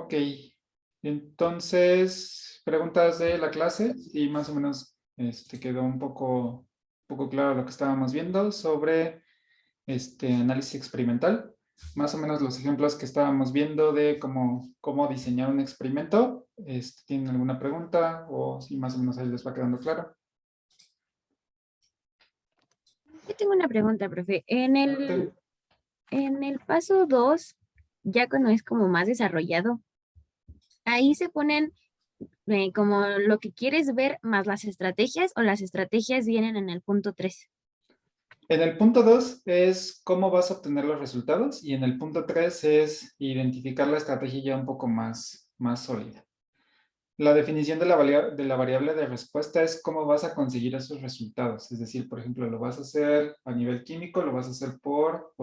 Ok, entonces, preguntas de la clase y más o menos quedó un poco claro lo que estábamos viendo sobre análisis experimental. Más o menos los ejemplos que estábamos viendo de cómo diseñar un experimento. ¿Tienen alguna pregunta o si más o menos ahí les va quedando claro? Yo tengo una pregunta, profe. Adelante. En el paso 2, ya cuando es como más desarrollado, ahí se ponen como lo que quieres ver más las estrategias o las estrategias vienen en el punto 3. En el punto 2 es cómo vas a obtener los resultados y en el punto 3 es identificar la estrategia ya un poco más sólida. La definición de la variable de respuesta es cómo vas a conseguir esos resultados. Es decir, por ejemplo, lo vas a hacer a nivel químico, lo vas a hacer por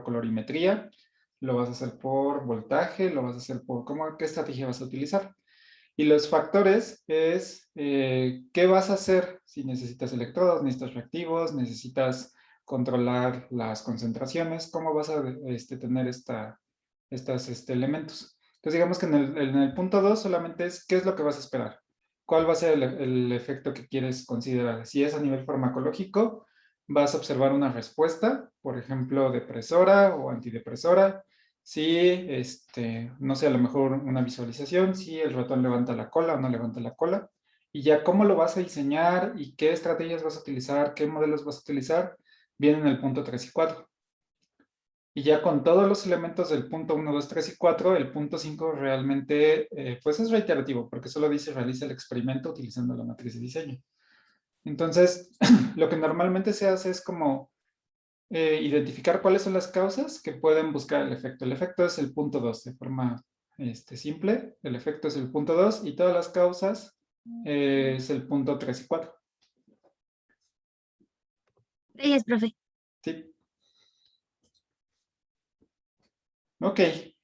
colorimetría, lo vas a hacer por voltaje, lo vas a hacer por qué estrategia vas a utilizar. Y los factores es qué vas a hacer si necesitas electrodos, necesitas reactivos, necesitas controlar las concentraciones, cómo vas a tener estos elementos. Entonces digamos que en el punto 2 solamente es qué es lo que vas a esperar. ¿Cuál va a ser el efecto que quieres considerar? Si es a nivel farmacológico, vas a observar una respuesta, por ejemplo, depresora o antidepresora. Si, no sé, a lo mejor una visualización, si el ratón levanta la cola o no levanta la cola. Y ya cómo lo vas a diseñar y qué estrategias vas a utilizar, qué modelos vas a utilizar, viene en el punto 3 y 4. Y ya con todos los elementos del punto 1, 2, 3 y 4, el punto 5 realmente pues es reiterativo, porque solo dice realiza el experimento utilizando la matriz de diseño. Entonces, lo que normalmente se hace es como identificar cuáles son las causas que pueden buscar el efecto. El efecto es el punto 2, de forma simple. El efecto es el punto 2 y todas las causas es el punto 3 y 4. Gracias, profe. ¿Sí? Ok,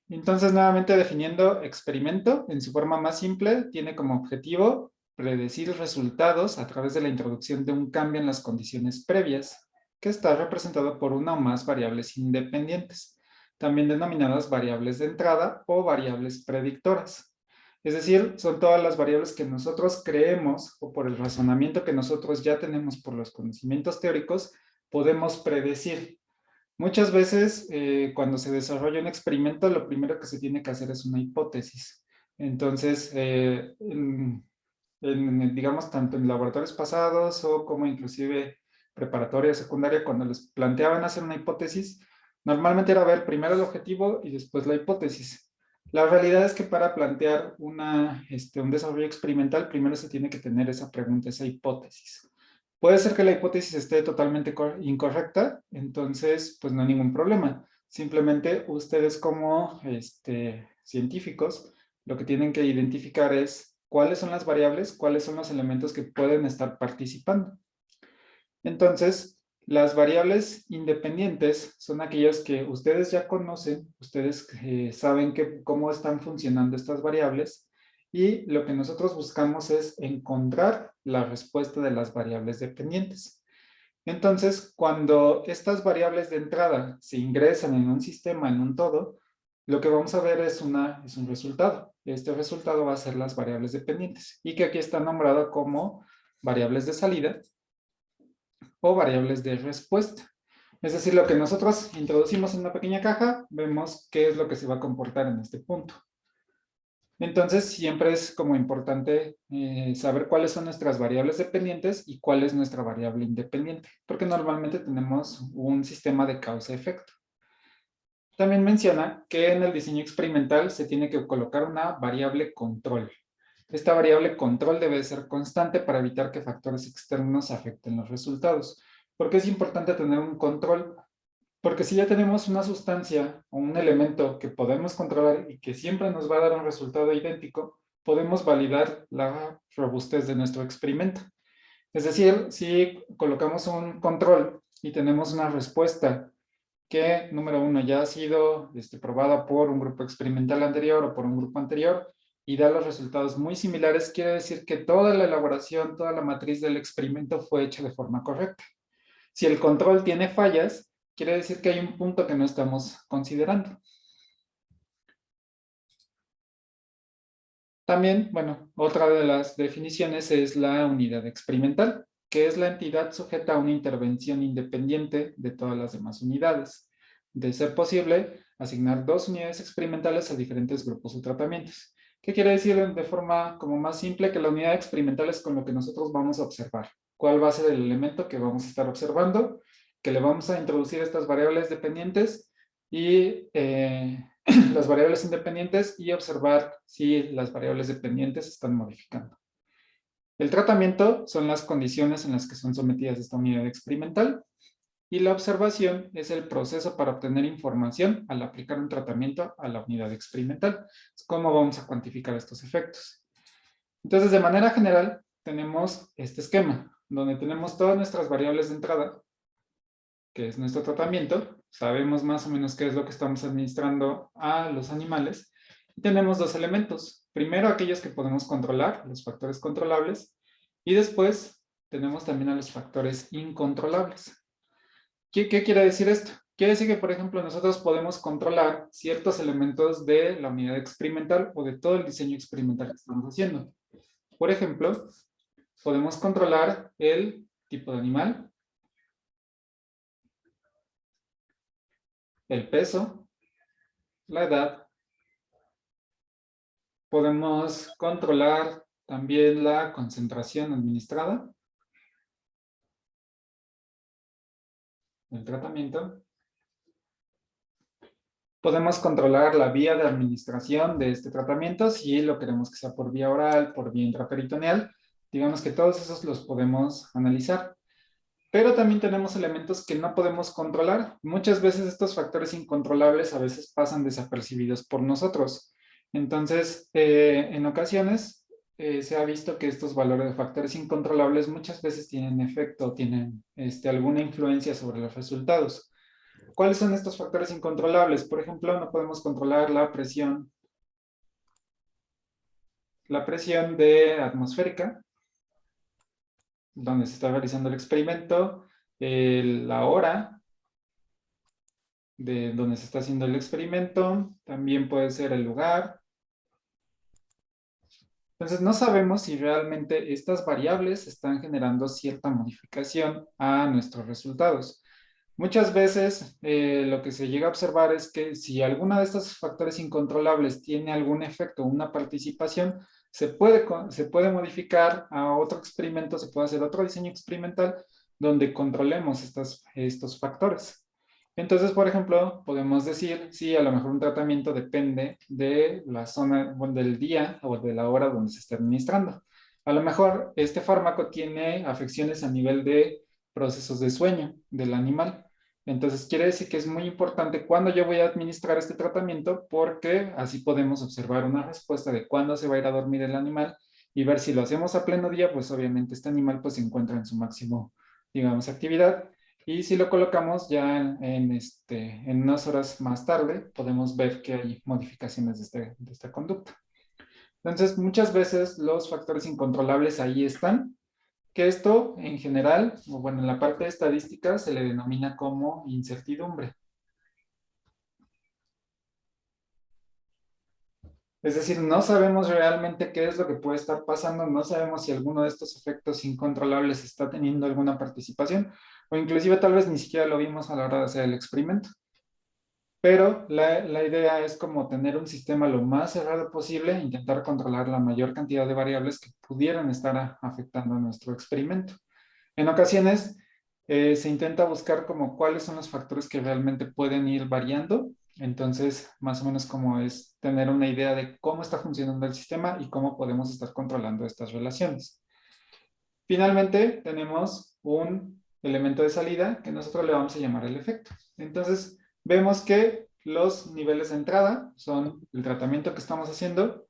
entonces nuevamente definiendo experimento en su forma más simple, tiene como objetivo predecir resultados a través de la introducción de un cambio en las condiciones previas, que está representado por una o más variables independientes, también denominadas variables de entrada o variables predictoras. Es decir, son todas las variables que nosotros creemos o por el razonamiento que nosotros ya tenemos por los conocimientos teóricos, podemos predecir. Muchas veces, cuando se desarrolla un experimento, lo primero que se tiene que hacer es una hipótesis. Entonces, digamos, tanto en laboratorios pasados o como inclusive preparatoria, secundaria, cuando les planteaban hacer una hipótesis, normalmente era ver primero el objetivo y después la hipótesis. La realidad es que para plantear un desarrollo experimental, primero se tiene que tener esa pregunta, esa hipótesis. Puede ser que la hipótesis esté totalmente incorrecta, entonces pues no hay ningún problema. Simplemente ustedes como científicos lo que tienen que identificar es cuáles son las variables, cuáles son los elementos que pueden estar participando. Entonces, las variables independientes son aquellas que ustedes ya conocen, ustedes saben cómo están funcionando estas variables y lo que nosotros buscamos es encontrar la respuesta de las variables dependientes. Entonces, cuando estas variables de entrada se ingresan en un sistema, en un todo, lo que vamos a ver es un resultado. Este resultado va a ser las variables dependientes y que aquí está nombrado como variables de salida o variables de respuesta. Es decir, lo que nosotros introducimos en una pequeña caja, vemos qué es lo que se va a comportar en este punto. Entonces, siempre es como importante saber cuáles son nuestras variables dependientes y cuál es nuestra variable independiente, porque normalmente tenemos un sistema de causa-efecto. También menciona que en el diseño experimental se tiene que colocar una variable control. Esta variable control debe ser constante para evitar que factores externos afecten los resultados. ¿Por qué es importante tener un control? Porque si ya tenemos una sustancia o un elemento que podemos controlar y que siempre nos va a dar un resultado idéntico, podemos validar la robustez de nuestro experimento. Es decir, si colocamos un control y tenemos una respuesta que, número uno, ya ha sido probada por un grupo experimental anterior o por un grupo anterior y da los resultados muy similares, quiere decir que toda la elaboración, toda la matriz del experimento fue hecha de forma correcta. Si el control tiene fallas, quiere decir que hay un punto que no estamos considerando. También, bueno, otra de las definiciones es la unidad experimental, que es la entidad sujeta a una intervención independiente de todas las demás unidades. De ser posible, asignar dos unidades experimentales a diferentes grupos de tratamientos. ¿Qué quiere decir de forma como más simple? Que la unidad experimental es con lo que nosotros vamos a observar. ¿Cuál va a ser el elemento que vamos a estar observando? Que le vamos a introducir estas variables dependientes y las variables independientes y observar si las variables dependientes se están modificando. El tratamiento son las condiciones en las que son sometidas esta unidad experimental y la observación es el proceso para obtener información al aplicar un tratamiento a la unidad experimental. ¿Cómo vamos a cuantificar estos efectos? Entonces, de manera general, tenemos este esquema, donde tenemos todas nuestras variables de entrada, que es nuestro tratamiento. Sabemos más o menos qué es lo que estamos administrando a los animales. Y tenemos dos elementos. Primero, aquellos que podemos controlar, los factores controlables. Y después, tenemos también a los factores incontrolables. ¿Qué quiere decir esto? Quiere decir que, por ejemplo, nosotros podemos controlar ciertos elementos de la unidad experimental o de todo el diseño experimental que estamos haciendo. Por ejemplo, podemos controlar el tipo de animal, el peso, la edad. Podemos controlar también la concentración administrada, el tratamiento. Podemos controlar la vía de administración de este tratamiento, si lo queremos que sea por vía oral, por vía intraperitoneal. Digamos que todos esos los podemos analizar. Pero también tenemos elementos que no podemos controlar. Muchas veces estos factores incontrolables a veces pasan desapercibidos por nosotros. Entonces, en ocasiones se ha visto que estos valores de factores incontrolables muchas veces tienen efecto, tienen alguna influencia sobre los resultados. ¿Cuáles son estos factores incontrolables? Por ejemplo, no podemos controlar la presión de atmosférica, donde se está realizando el experimento, la hora de donde se está haciendo el experimento, también puede ser el lugar. Entonces, no sabemos si realmente estas variables están generando cierta modificación a nuestros resultados. Muchas veces lo que se llega a observar es que si alguno de estos factores incontrolables tiene algún efecto, una participación, se puede modificar a otro experimento, se puede hacer otro diseño experimental donde controlemos estos factores. Entonces, por ejemplo, podemos decir si a lo mejor un tratamiento depende de la zona, bueno, del día o de la hora donde se está administrando. A lo mejor este fármaco tiene afecciones a nivel de procesos de sueño del animal. Entonces, quiere decir que es muy importante cuándo yo voy a administrar este tratamiento porque así podemos observar una respuesta de cuándo se va a ir a dormir el animal y ver si lo hacemos a pleno día, pues obviamente este animal pues se encuentra en su máximo, digamos, actividad. Y si lo colocamos ya en unas horas más tarde, podemos ver que hay modificaciones de esta conducta. Entonces, muchas veces los factores incontrolables ahí están, que esto en general, o bueno, en la parte de estadística se le denomina como incertidumbre. Es decir, no sabemos realmente qué es lo que puede estar pasando, no sabemos si alguno de estos efectos incontrolables está teniendo alguna participación, o inclusive tal vez ni siquiera lo vimos a la hora de hacer el experimento. Pero la idea es como tener un sistema lo más cerrado posible, intentar controlar la mayor cantidad de variables que pudieran estar afectando a nuestro experimento. En ocasiones se intenta buscar como cuáles son los factores que realmente pueden ir variando. Entonces, más o menos como es tener una idea de cómo está funcionando el sistema y cómo podemos estar controlando estas relaciones. Finalmente, tenemos un elemento de salida que nosotros le vamos a llamar el efecto. Entonces, vemos que los niveles de entrada son el tratamiento que estamos haciendo,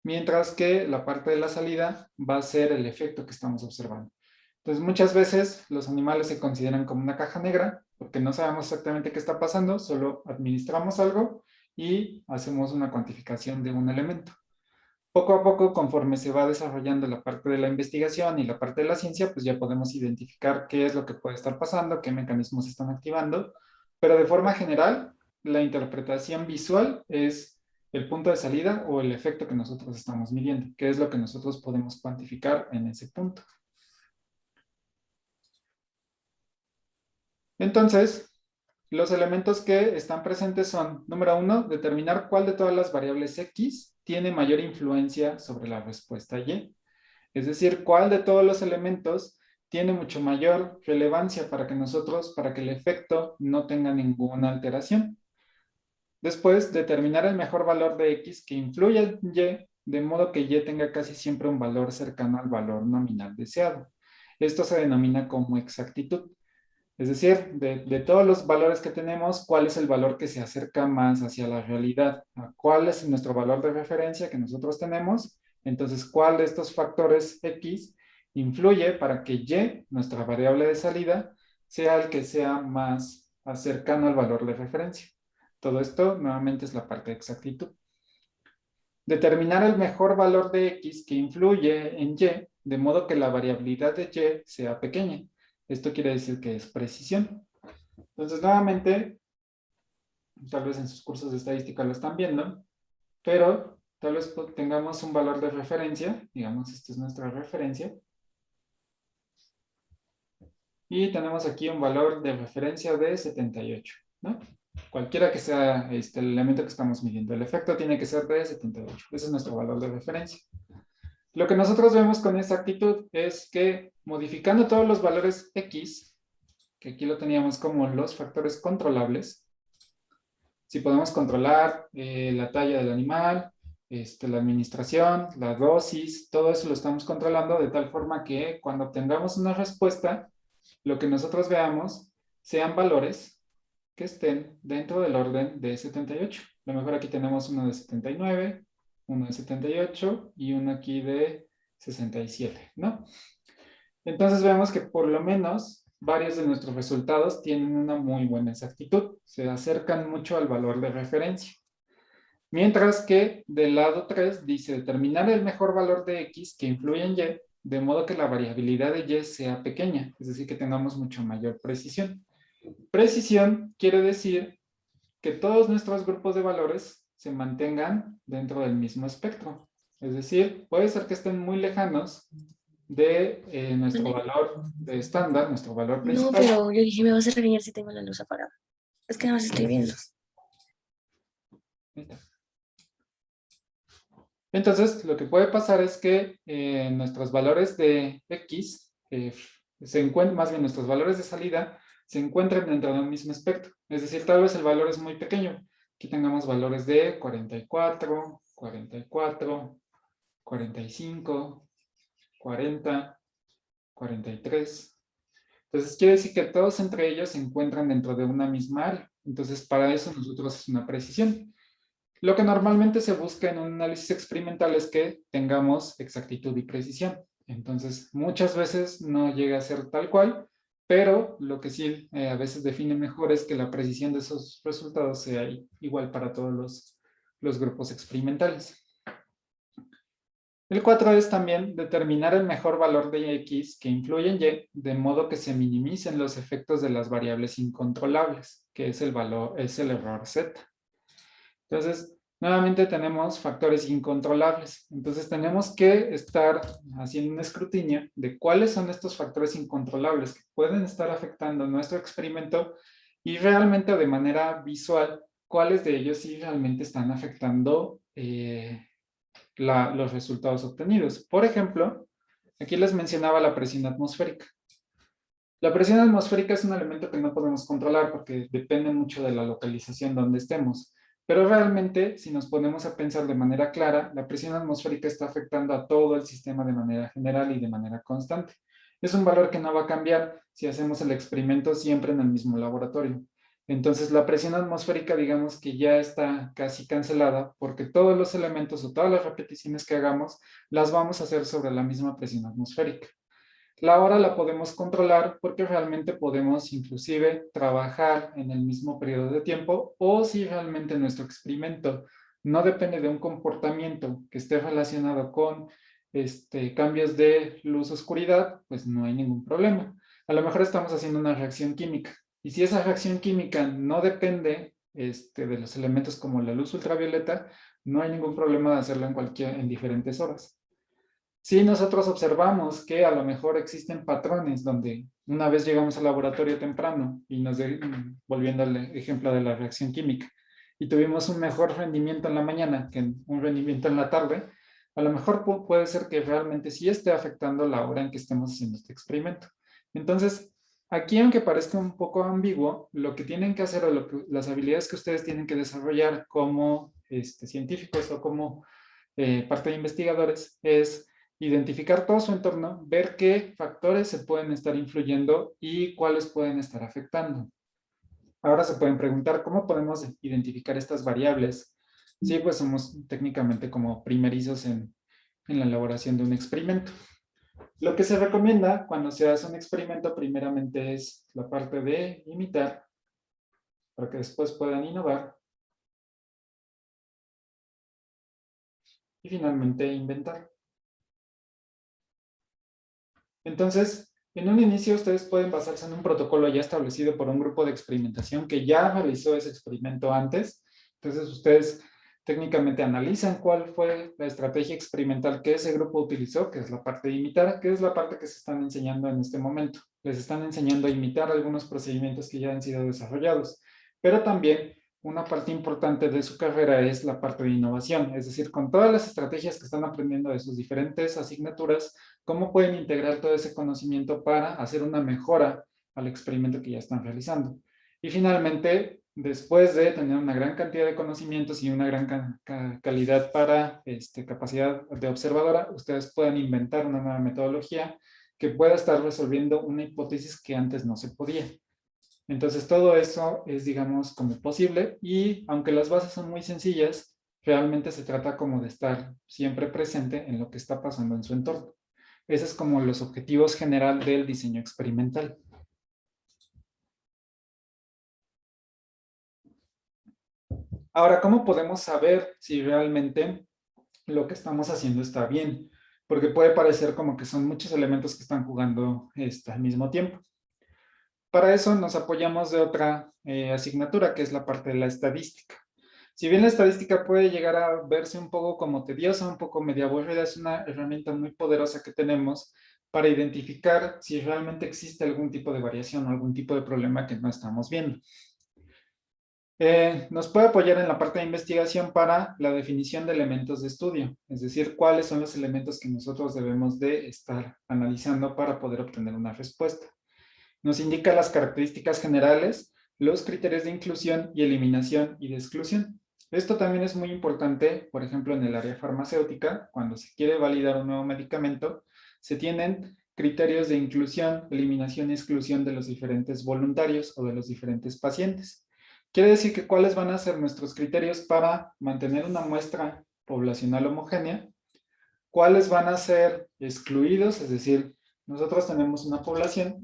mientras que la parte de la salida va a ser el efecto que estamos observando. Entonces, muchas veces los animales se consideran como una caja negra, porque no sabemos exactamente qué está pasando, solo administramos algo y hacemos una cuantificación de un elemento. Poco a poco, conforme se va desarrollando la parte de la investigación y la parte de la ciencia, pues ya podemos identificar qué es lo que puede estar pasando, qué mecanismos se están activando, pero de forma general, la interpretación visual es el punto de salida o el efecto que nosotros estamos midiendo, que es lo que nosotros podemos cuantificar en ese punto. Entonces, los elementos que están presentes son, número 1, determinar cuál de todas las variables X tiene mayor influencia sobre la respuesta Y. Es decir, cuál de todos los elementos tiene mucho mayor relevancia para para que el efecto no tenga ninguna alteración. Después, determinar el mejor valor de X que influya en Y, de modo que Y tenga casi siempre un valor cercano al valor nominal deseado. Esto se denomina como exactitud. Es decir, de todos los valores que tenemos, ¿cuál es el valor que se acerca más hacia la realidad? ¿Cuál es nuestro valor de referencia que nosotros tenemos? Entonces, ¿cuál de estos factores X influye para que Y, nuestra variable de salida, sea el que sea más cercano al valor de referencia? Todo esto nuevamente es la parte de exactitud. Determinar el mejor valor de X que influye en Y, de modo que la variabilidad de Y sea pequeña. Esto quiere decir que es precisión. Entonces, nuevamente, tal vez en sus cursos de estadística lo están viendo, pero tal vez tengamos un valor de referencia, digamos, esta es nuestra referencia, y tenemos aquí un valor de referencia de 78, ¿no? Cualquiera que sea el elemento que estamos midiendo, el efecto tiene que ser de 78, ese es nuestro valor de referencia. Lo que nosotros vemos con esta actitud es que modificando todos los valores X, que aquí lo teníamos como los factores controlables, si podemos controlar la talla del animal, la administración, la dosis, todo eso lo estamos controlando de tal forma que cuando obtengamos una respuesta, lo que nosotros veamos sean valores que estén dentro del orden de 78. A lo mejor aquí tenemos uno de 79, uno de 78 y uno aquí de 67, ¿no? Entonces vemos que por lo menos varios de nuestros resultados tienen una muy buena exactitud, se acercan mucho al valor de referencia. Mientras que del lado 3 dice determinar el mejor valor de X que influye en Y, de modo que la variabilidad de Y sea pequeña, es decir, que tengamos mucho mayor precisión. Precisión quiere decir que todos nuestros grupos de valores se mantengan dentro del mismo espectro. Es decir, puede ser que estén muy lejanos de nuestro valor de estándar, nuestro valor No, principal. pero yo dije, me vas a regañar si tengo la luz apagada. Es que nada más estoy viendo. Entonces, lo que puede pasar es que nuestros valores de X se encuentran, más bien nuestros valores de salida, se encuentran dentro de un mismo espectro. Es decir, tal vez el valor es muy pequeño. Aquí tengamos valores de 44, 44, 45, 40, 43. Entonces, quiere decir que todos entre ellos se encuentran dentro de una misma área. Entonces, para eso nosotros es una precisión. Lo que normalmente se busca en un análisis experimental es que tengamos exactitud y precisión. Entonces, muchas veces no llega a ser tal cual, pero lo que sí a veces define mejor es que la precisión de esos resultados sea igual para todos los grupos experimentales. El 4 es también determinar el mejor valor de X que influye en Y, de modo que se minimicen los efectos de las variables incontrolables, que es el error Z. Entonces, nuevamente tenemos factores incontrolables. Entonces, tenemos que estar haciendo un escrutinio de cuáles son estos factores incontrolables que pueden estar afectando nuestro experimento y realmente de manera visual, cuáles de ellos sí realmente están afectando los resultados obtenidos. Por ejemplo, aquí les mencionaba la presión atmosférica. La presión atmosférica es un elemento que no podemos controlar porque depende mucho de la localización donde estemos. Pero realmente, si nos ponemos a pensar de manera clara, la presión atmosférica está afectando a todo el sistema de manera general y de manera constante. Es un valor que no va a cambiar si hacemos el experimento siempre en el mismo laboratorio. Entonces, la presión atmosférica, digamos que ya está casi cancelada porque todos los elementos o todas las repeticiones que hagamos las vamos a hacer sobre la misma presión atmosférica. La hora la podemos controlar porque realmente podemos inclusive trabajar en el mismo periodo de tiempo o si realmente nuestro experimento no depende de un comportamiento que esté relacionado con cambios de luz-oscuridad, pues no hay ningún problema. A lo mejor estamos haciendo una reacción química y si esa reacción química no depende de los elementos como la luz ultravioleta, no hay ningún problema de hacerlo en diferentes horas. Si nosotros observamos que a lo mejor existen patrones donde una vez llegamos al laboratorio temprano y volviendo al ejemplo de la reacción química, y tuvimos un mejor rendimiento en la mañana que un rendimiento en la tarde, a lo mejor puede ser que realmente sí esté afectando la hora en que estemos haciendo este experimento. Entonces, aquí, aunque parezca un poco ambiguo, lo que tienen que hacer o las habilidades que ustedes tienen que desarrollar como científicos o como parte de investigadores es identificar todo su entorno, ver qué factores se pueden estar influyendo y cuáles pueden estar afectando. Ahora se pueden preguntar, ¿cómo podemos identificar estas variables? Sí, pues somos técnicamente como primerizos en la elaboración de un experimento. Lo que se recomienda cuando se hace un experimento primeramente es la parte de imitar, para que después puedan innovar. Y finalmente inventar. Entonces, en un inicio ustedes pueden basarse en un protocolo ya establecido por un grupo de experimentación que ya realizó ese experimento antes. Entonces ustedes técnicamente analizan cuál fue la estrategia experimental que ese grupo utilizó, que es la parte de imitar, que es la parte que se están enseñando en este momento. Les están enseñando a imitar algunos procedimientos que ya han sido desarrollados, pero también una parte importante de su carrera es la parte de innovación, es decir, con todas las estrategias que están aprendiendo de sus diferentes asignaturas, cómo pueden integrar todo ese conocimiento para hacer una mejora al experimento que ya están realizando. Y finalmente, después de tener una gran cantidad de conocimientos y una gran calidad para capacidad de observadora, ustedes pueden inventar una nueva metodología que pueda estar resolviendo una hipótesis que antes no se podía. Entonces todo eso es, digamos, como posible y aunque las bases son muy sencillas, realmente se trata como de estar siempre presente en lo que está pasando en su entorno. Esos es como los objetivos general del diseño experimental. Ahora, ¿cómo podemos saber si realmente lo que estamos haciendo está bien? Porque puede parecer como que son muchos elementos que están jugando al mismo tiempo. Para eso nos apoyamos de otra asignatura, que es la parte de la estadística. Si bien la estadística puede llegar a verse un poco como tediosa, un poco media aburrida, es una herramienta muy poderosa que tenemos para identificar si realmente existe algún tipo de variación o algún tipo de problema que no estamos viendo. Nos puede apoyar en la parte de investigación para la definición de elementos de estudio, es decir, cuáles son los elementos que nosotros debemos de estar analizando para poder obtener una respuesta. Nos indica las características generales, los criterios de inclusión y eliminación y de exclusión. Esto también es muy importante, por ejemplo, en el área farmacéutica, cuando se quiere validar un nuevo medicamento, se tienen criterios de inclusión, eliminación y exclusión de los diferentes voluntarios o de los diferentes pacientes. Quiere decir que cuáles van a ser nuestros criterios para mantener una muestra poblacional homogénea, cuáles van a ser excluidos, es decir, nosotros tenemos una población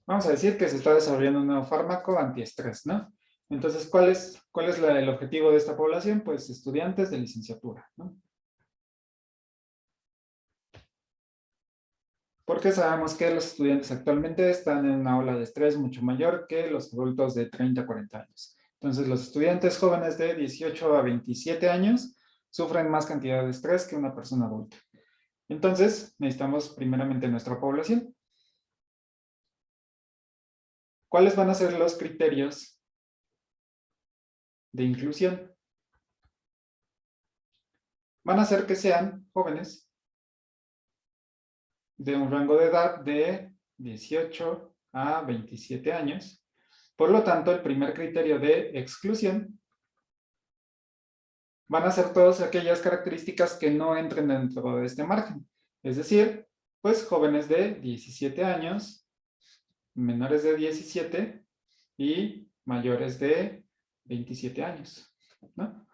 vamos a decir que se está desarrollando un nuevo fármaco antiestrés, ¿no? Entonces, ¿cuál es el objetivo de esta población? Pues estudiantes de licenciatura, ¿no? Porque sabemos que los estudiantes actualmente están en una ola de estrés mucho mayor que los adultos de 30 a 40 años. Entonces, los estudiantes jóvenes de 18 a 27 años sufren más cantidad de estrés que una persona adulta. Entonces, necesitamos primeramente nuestra población. ¿Cuáles van a ser los criterios de inclusión? Van a ser que sean jóvenes de un rango de edad de 18 a 27 años. Por lo tanto, el primer criterio de exclusión van a ser todas aquellas características que no entren dentro de este margen. Es decir, pues jóvenes de 17 años, menores de 17 y mayores de 27 años, ¿no?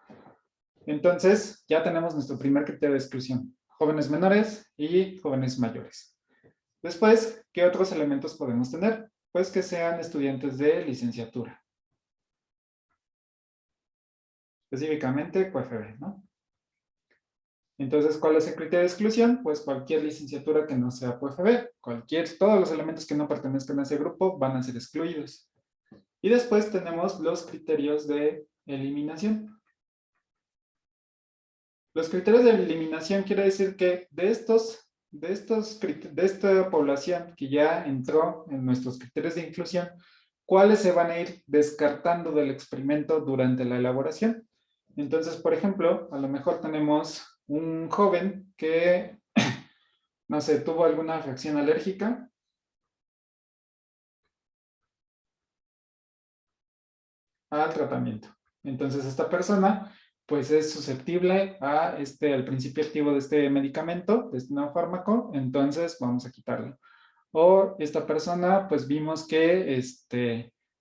Entonces, ya tenemos nuestro primer criterio de exclusión. Jóvenes menores y jóvenes mayores. Después, ¿qué otros elementos podemos tener? pues que sean estudiantes de licenciatura. Específicamente QFB, ¿no? Entonces, ¿cuál es el criterio de exclusión? Pues cualquier licenciatura que no sea QFB, todos los elementos que no pertenezcan a ese grupo van a ser excluidos. Y después tenemos los criterios de eliminación. Los criterios de eliminación quiere decir que de esta población que ya entró en nuestros criterios de inclusión, ¿cuáles se van a ir descartando del experimento durante la elaboración? Entonces, por ejemplo, a lo mejor tenemos un joven que, no sé, tuvo alguna reacción alérgica. Al tratamiento. Entonces, esta persona, pues es susceptible al principio activo de este medicamento, de este nuevo fármaco, entonces vamos a quitarlo. O esta persona, pues vimos que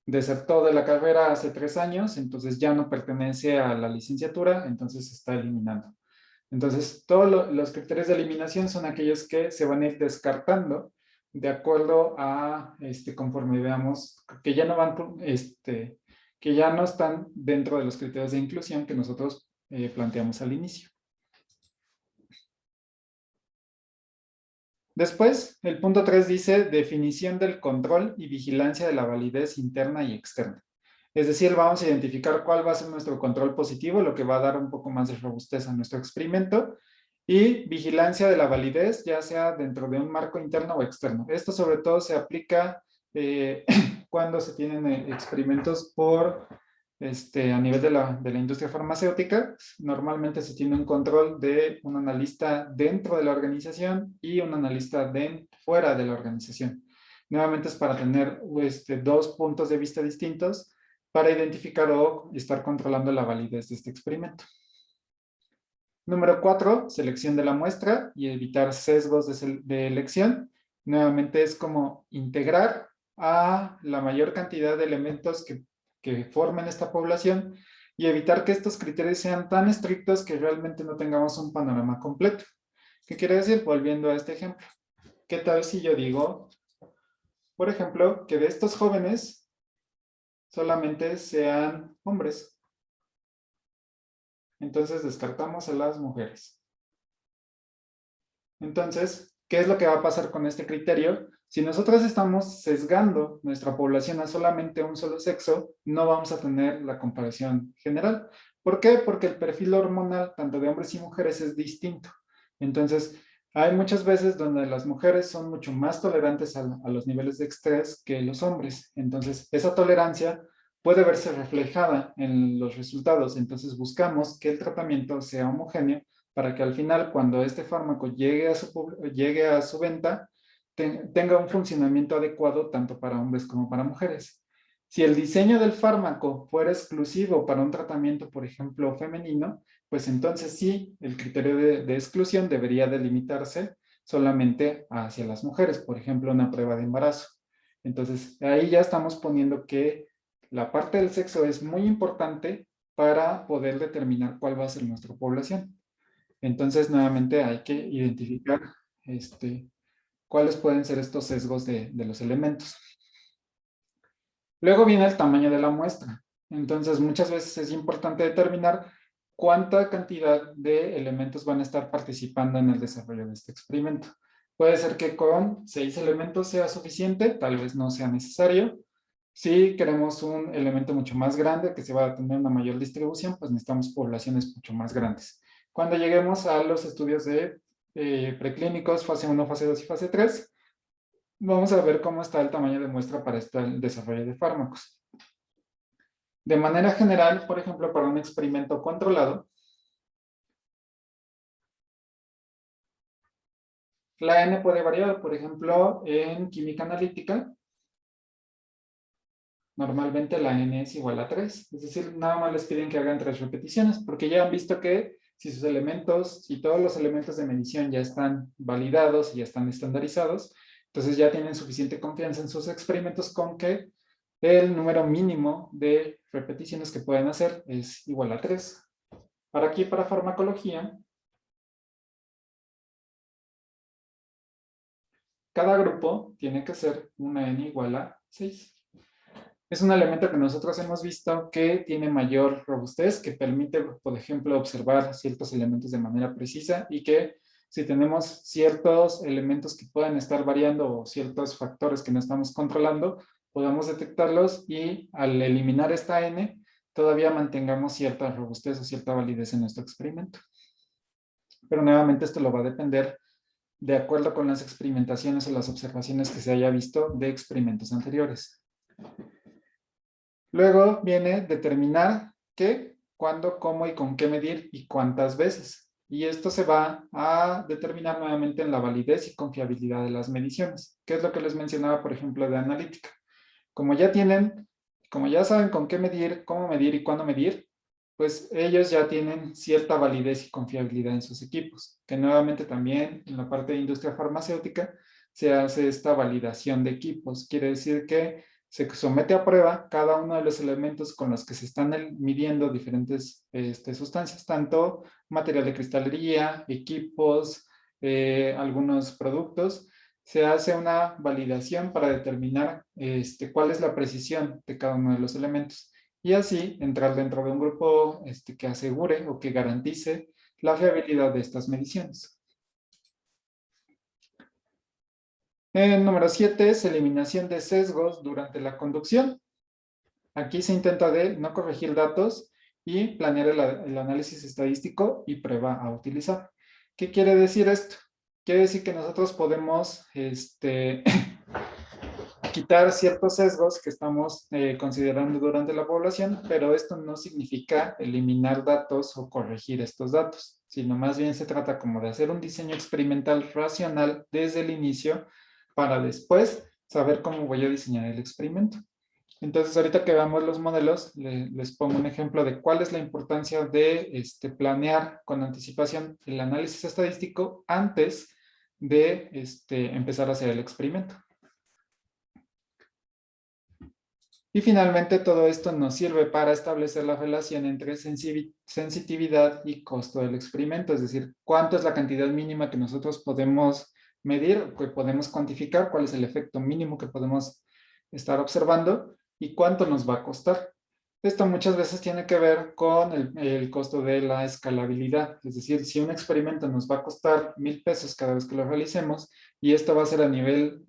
desertó de la carrera hace 3 años, entonces ya no pertenece a la licenciatura, entonces se está eliminando. Entonces, todos los criterios de eliminación son aquellos que se van a ir descartando de acuerdo a, conforme veamos, que ya no van, que ya no están dentro de los criterios de inclusión que nosotros planteamos al inicio. Después, el punto 3 dice definición del control y vigilancia de la validez interna y externa. Es decir, vamos a identificar cuál va a ser nuestro control positivo, lo que va a dar un poco más de robustez a nuestro experimento, y vigilancia de la validez, ya sea dentro de un marco interno o externo. Esto sobre todo se aplica cuando se tienen experimentos a nivel de la industria farmacéutica. Normalmente se tiene un control de un analista dentro de la organización y un analista fuera de la organización. Nuevamente es para tener 2 puntos de vista distintos para identificar o estar controlando la validez de este experimento. Número 4, selección de la muestra y evitar sesgos de elección. Nuevamente es como integrar a la mayor cantidad de elementos que formen esta población y evitar que estos criterios sean tan estrictos que realmente no tengamos un panorama completo. ¿Qué quiere decir? Volviendo a este ejemplo. ¿Qué tal si yo digo, por ejemplo, que de estos jóvenes solamente sean hombres? Entonces descartamos a las mujeres. Entonces, ¿qué es lo que va a pasar con este criterio? Si nosotros estamos sesgando nuestra población a solamente un solo sexo, no vamos a tener la comparación general. ¿Por qué? Porque el perfil hormonal, tanto de hombres y mujeres, es distinto. Entonces, hay muchas veces donde las mujeres son mucho más tolerantes a los niveles de estrés que los hombres. Entonces, esa tolerancia puede verse reflejada en los resultados. Entonces, buscamos que el tratamiento sea homogéneo para que al final, cuando este fármaco llegue a su venta, tenga un funcionamiento adecuado tanto para hombres como para mujeres. Si el diseño del fármaco fuera exclusivo para un tratamiento, por ejemplo, femenino, pues entonces sí, el criterio de exclusión debería delimitarse solamente hacia las mujeres, por ejemplo, una prueba de embarazo. Entonces, ahí ya estamos poniendo que la parte del sexo es muy importante para poder determinar cuál va a ser nuestra población. Entonces, nuevamente hay que identificar cuáles pueden ser estos sesgos de los elementos. Luego viene el tamaño de la muestra. Entonces, muchas veces es importante determinar cuánta cantidad de elementos van a estar participando en el desarrollo de este experimento. Puede ser que con 6 elementos sea suficiente, tal vez no sea necesario. Si queremos un elemento mucho más grande, que se va a tener una mayor distribución, pues necesitamos poblaciones mucho más grandes. Cuando lleguemos a los estudios de preclínicos, fase 1, fase 2 y fase 3, vamos a ver cómo está el tamaño de muestra para el desarrollo de fármacos. De manera general, por ejemplo, para un experimento controlado, la N puede variar. Por ejemplo, en química analítica, normalmente la N es igual a 3. Es decir, nada más les piden que hagan 3 repeticiones, porque ya han visto que si todos los elementos de medición ya están validados y ya están estandarizados, entonces ya tienen suficiente confianza en sus experimentos con que el número mínimo de repeticiones que pueden hacer es igual a 3. Para aquí, para farmacología, cada grupo tiene que ser una N igual a 6. Es un elemento que nosotros hemos visto que tiene mayor robustez, que permite, por ejemplo, observar ciertos elementos de manera precisa y que si tenemos ciertos elementos que puedan estar variando o ciertos factores que no estamos controlando, podamos detectarlos y al eliminar esta n, todavía mantengamos cierta robustez o cierta validez en nuestro experimento. Pero nuevamente esto lo va a depender de acuerdo con las experimentaciones o las observaciones que se haya visto de experimentos anteriores. Luego viene determinar qué, cuándo, cómo y con qué medir y cuántas veces. Y esto se va a determinar nuevamente en la validez y confiabilidad de las mediciones, que es lo que les mencionaba, por ejemplo, de analítica. Como ya saben con qué medir, cómo medir y cuándo medir, pues ellos ya tienen cierta validez y confiabilidad en sus equipos, que nuevamente también en la parte de industria farmacéutica se hace esta validación de equipos. Quiere decir que se somete a prueba cada uno de los elementos con los que se están midiendo diferentes sustancias, tanto material de cristalería, equipos, algunos productos. Se hace una validación para determinar cuál es la precisión de cada uno de los elementos y así entrar dentro de un grupo que asegure o que garantice la fiabilidad de estas mediciones. El número 7 es eliminación de sesgos durante la conducción. Aquí se intenta de no corregir datos y planear el análisis estadístico y prueba a utilizar. ¿Qué quiere decir esto? Quiere decir que nosotros podemos quitar ciertos sesgos que estamos considerando durante la población, pero esto no significa eliminar datos o corregir estos datos, sino más bien se trata como de hacer un diseño experimental racional desde el inicio para después saber cómo voy a diseñar el experimento. Entonces, ahorita que veamos los modelos, les pongo un ejemplo de cuál es la importancia de planear con anticipación el análisis estadístico antes de empezar a hacer el experimento. Y finalmente, todo esto nos sirve para establecer la relación entre sensitividad y costo del experimento, es decir, cuánto es la cantidad mínima que nosotros podemos medir, que podemos cuantificar, cuál es el efecto mínimo que podemos estar observando y cuánto nos va a costar. Esto muchas veces tiene que ver con el costo de la escalabilidad, es decir, si un experimento nos va a costar 1,000 pesos cada vez que lo realicemos y esto va a ser a nivel,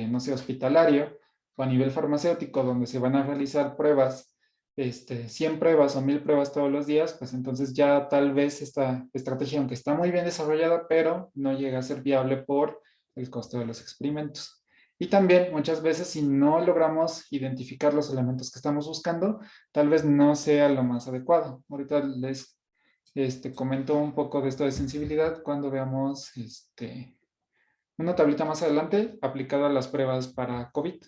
no sé, hospitalario, o a nivel farmacéutico, donde se van a realizar pruebas, 100 pruebas o 1,000 pruebas todos los días, pues entonces ya tal vez esta estrategia, aunque está muy bien desarrollada, pero no llega a ser viable por el costo de los experimentos. Y también muchas veces si no logramos identificar los elementos que estamos buscando, tal vez no sea lo más adecuado. Ahorita les comento un poco de esto de sensibilidad cuando veamos una tablita más adelante aplicada a las pruebas para COVID.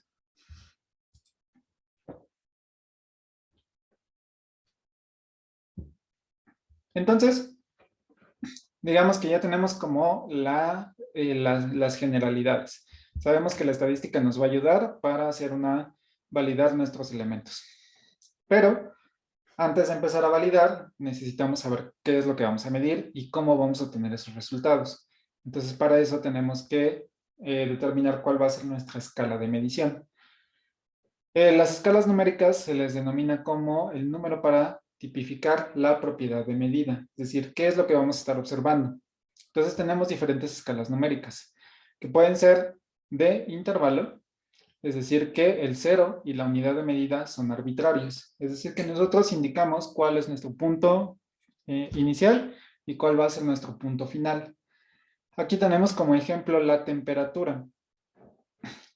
Entonces, digamos que ya tenemos como las generalidades. Sabemos que la estadística nos va a ayudar para validar nuestros elementos. Pero antes de empezar a validar, necesitamos saber qué es lo que vamos a medir y cómo vamos a obtener esos resultados. Entonces, para eso tenemos que determinar cuál va a ser nuestra escala de medición. Las escalas numéricas se les denomina como el número para tipificar la propiedad de medida, es decir, qué es lo que vamos a estar observando. Entonces tenemos diferentes escalas numéricas, que pueden ser de intervalo, es decir, que el 0 y la unidad de medida son arbitrarios, es decir, que nosotros indicamos cuál es nuestro punto inicial y cuál va a ser nuestro punto final. Aquí tenemos como ejemplo la temperatura.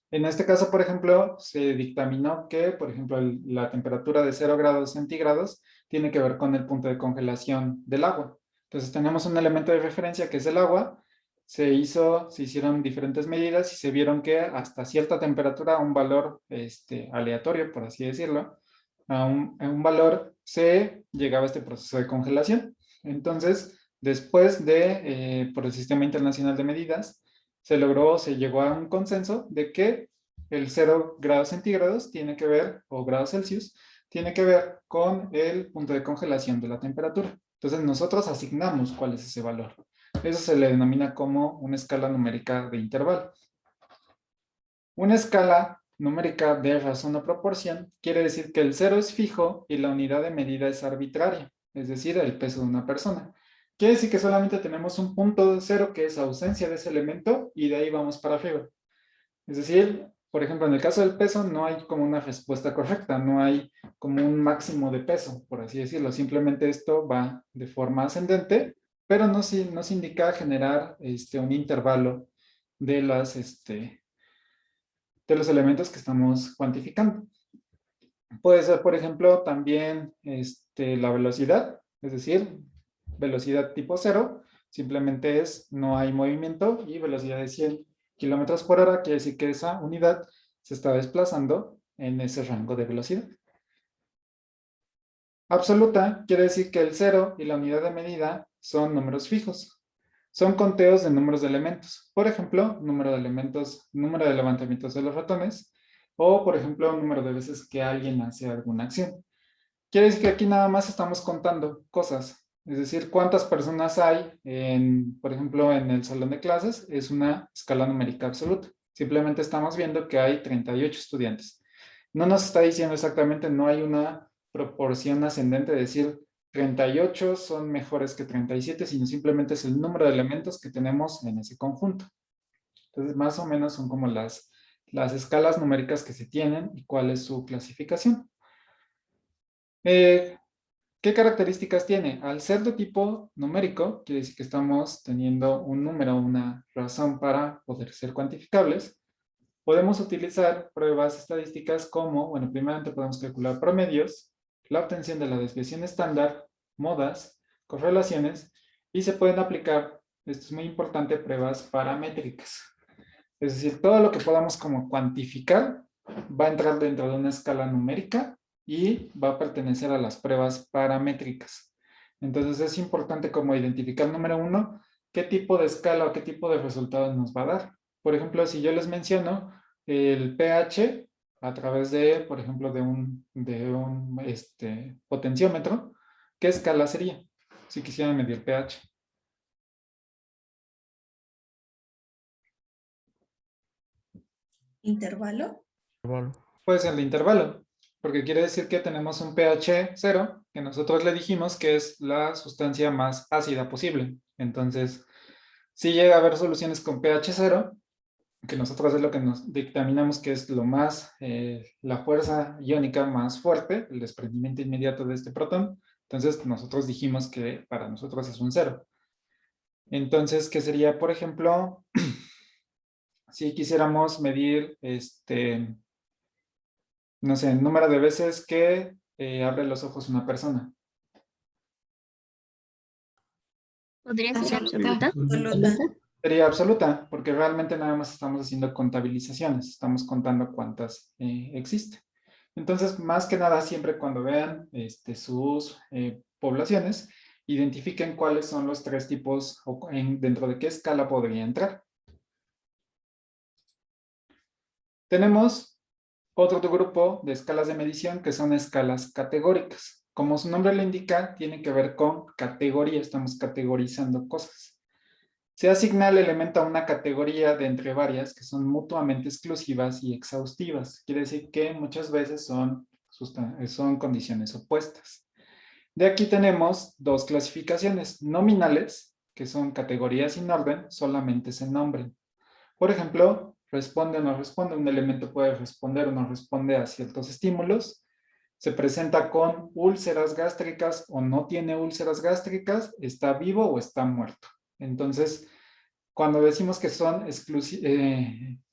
En este caso, por ejemplo, se dictaminó que, por ejemplo, la temperatura de 0 grados centígrados tiene que ver con el punto de congelación del agua. Entonces tenemos un elemento de referencia que es el agua, se hicieron diferentes medidas y se vieron que hasta cierta temperatura, un valor aleatorio, por así decirlo, a un valor se llegaba a este proceso de congelación. Entonces, después por el Sistema Internacional de Medidas, se llegó a un consenso de que el 0 grados centígrados tiene que ver, o grados Celsius, tiene que ver con el punto de congelación de la temperatura. Entonces nosotros asignamos cuál es ese valor. Eso se le denomina como una escala numérica de intervalo. Una escala numérica de razón o proporción, quiere decir que el 0 es fijo y la unidad de medida es arbitraria, es decir, el peso de una persona. Quiere decir que solamente tenemos un punto de 0 que es ausencia de ese elemento y de ahí vamos para arriba. Es decir, por ejemplo, en el caso del peso no hay como una respuesta correcta, no hay como un máximo de peso, por así decirlo. Simplemente esto va de forma ascendente, pero nos indica generar un intervalo de, de los elementos que estamos cuantificando. Puede ser, por ejemplo, también la velocidad, es decir, velocidad tipo 0, simplemente es no hay movimiento, y velocidad de 100 kilómetros por hora quiere decir que esa unidad se está desplazando en ese rango de velocidad. Absoluta quiere decir que el 0 y la unidad de medida son números fijos. Son conteos de números de elementos. Por ejemplo, número de elementos, número de levantamientos de los ratones, o por ejemplo, número de veces que alguien hace alguna acción. Quiere decir que aquí nada más estamos contando cosas. Es decir, cuántas personas hay, por ejemplo, en el salón de clases, es una escala numérica absoluta. Simplemente estamos viendo que hay 38 estudiantes. No nos está diciendo exactamente, no hay una proporción ascendente, de decir 38 son mejores que 37, sino simplemente es el número de elementos que tenemos en ese conjunto. Entonces, más o menos son como las escalas numéricas que se tienen y cuál es su clasificación. ¿Qué características tiene? Al ser de tipo numérico, quiere decir que estamos teniendo un número, una razón para poder ser cuantificables. Podemos utilizar pruebas estadísticas como, bueno, primeramente podemos calcular promedios, la obtención de la desviación estándar, modas, correlaciones, y se pueden aplicar, esto es muy importante, pruebas paramétricas. Es decir, todo lo que podamos como cuantificar va a entrar dentro de una escala numérica y va a pertenecer a las pruebas paramétricas. Entonces es importante como identificar, número uno, qué tipo de escala o qué tipo de resultados nos va a dar. Por ejemplo, si yo les menciono el pH a través de, por ejemplo, de un potenciómetro, ¿qué escala sería? Si quisieran medir pH. ¿Intervalo? Puede ser de intervalo, porque quiere decir que tenemos un pH 0, que nosotros le dijimos que es la sustancia más ácida posible. Entonces, si llega a haber soluciones con pH 0, que nosotros es lo que nos dictaminamos que es lo más, la fuerza iónica más fuerte, el desprendimiento inmediato de este protón, entonces nosotros dijimos que para nosotros es un 0. Entonces, ¿qué sería, por ejemplo, si quisiéramos medir no sé, el número de veces que abre los ojos una persona? ¿Podría ser absoluta? Absoluta. Sería absoluta, porque realmente nada más estamos haciendo contabilizaciones, estamos contando cuántas existen. Entonces, más que nada, siempre cuando vean sus poblaciones, identifiquen cuáles son los tres tipos o dentro de qué escala podría entrar. Tenemos otro grupo de escalas de medición que son escalas categóricas. Como su nombre le indica, tiene que ver con categoría, estamos categorizando cosas. Se asigna el elemento a una categoría de entre varias que son mutuamente exclusivas y exhaustivas. Quiere decir que muchas veces son condiciones opuestas. De aquí tenemos dos clasificaciones nominales, que son categorías sin orden, solamente se nombren. Por ejemplo, responde o no responde, un elemento puede responder o no responde a ciertos estímulos, se presenta con úlceras gástricas o no tiene úlceras gástricas, está vivo o está muerto. Entonces, cuando decimos que son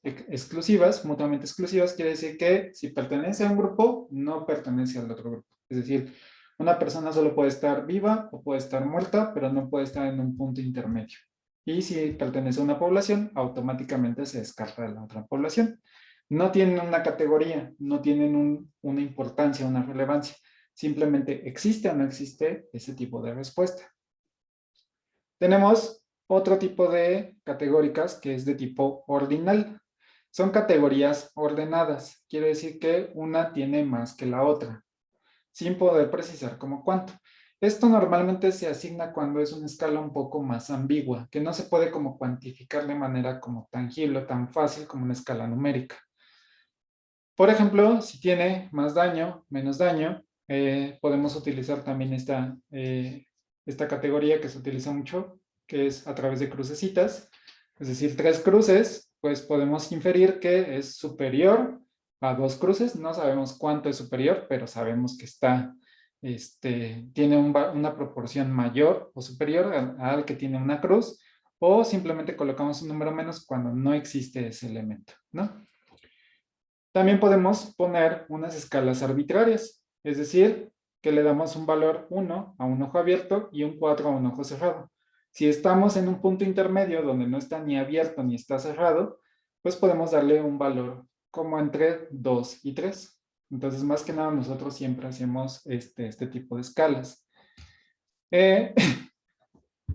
exclusivas, mutuamente exclusivas, quiere decir que si pertenece a un grupo, no pertenece al otro grupo. Es decir, una persona solo puede estar viva o puede estar muerta, pero no puede estar en un punto intermedio. Y si pertenece a una población, automáticamente se descarta de la otra población. No tienen una categoría, no tienen una importancia, una relevancia. Simplemente existe o no existe ese tipo de respuesta. Tenemos otro tipo de categóricas que es de tipo ordinal. Son categorías ordenadas. Quiere decir que una tiene más que la otra, sin poder precisar como cuánto. Esto normalmente se asigna cuando es una escala un poco más ambigua, que no se puede como cuantificar de manera como tangible, tan fácil como una escala numérica. Por ejemplo, si tiene más daño, menos daño, podemos utilizar también esta categoría que se utiliza mucho, que es a través de crucecitas. Es decir, 3 cruces, pues podemos inferir que es superior a 2 cruces. No sabemos cuánto es superior, pero sabemos que tiene una proporción mayor o superior al que tiene una cruz, o simplemente colocamos un número menos cuando no existe ese elemento, ¿no? También podemos poner unas escalas arbitrarias, es decir, que le damos un valor 1 a un ojo abierto y un 4 a un ojo cerrado. Si estamos en un punto intermedio donde no está ni abierto ni está cerrado, pues podemos darle un valor como entre 2 y 3. Entonces, más que nada, nosotros siempre hacemos este tipo de escalas. Eh,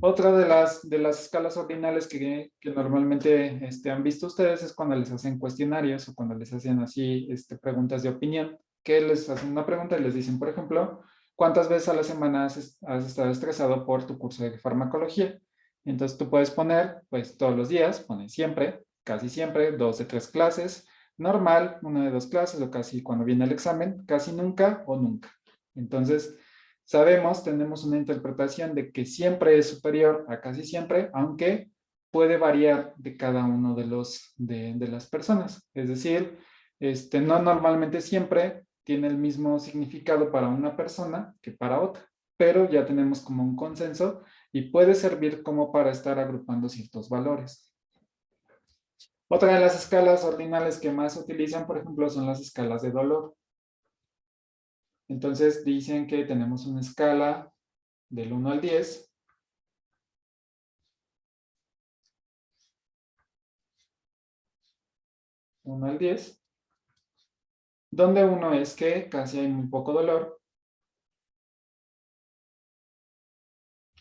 Otra de las escalas ordinales que normalmente han visto ustedes es cuando les hacen cuestionarios o cuando les hacen así preguntas de opinión, que les hacen una pregunta y les dicen, por ejemplo, ¿cuántas veces a la semana has estado estresado por tu curso de farmacología? Entonces tú puedes poner, pues todos los días, pones siempre, casi siempre, 2 de 3 clases, normal, 1 de 2 clases o casi cuando viene el examen, casi nunca o nunca. Entonces, tenemos una interpretación de que siempre es superior a casi siempre, aunque puede variar de cada uno de las personas. Es decir, no normalmente siempre tiene el mismo significado para una persona que para otra, pero ya tenemos como un consenso y puede servir como para estar agrupando ciertos valores. Otra de las escalas ordinales que más se utilizan, por ejemplo, son las escalas de dolor. Entonces dicen que tenemos una escala del 1 al 10, 1 al 10, donde 1 es que casi hay muy poco dolor.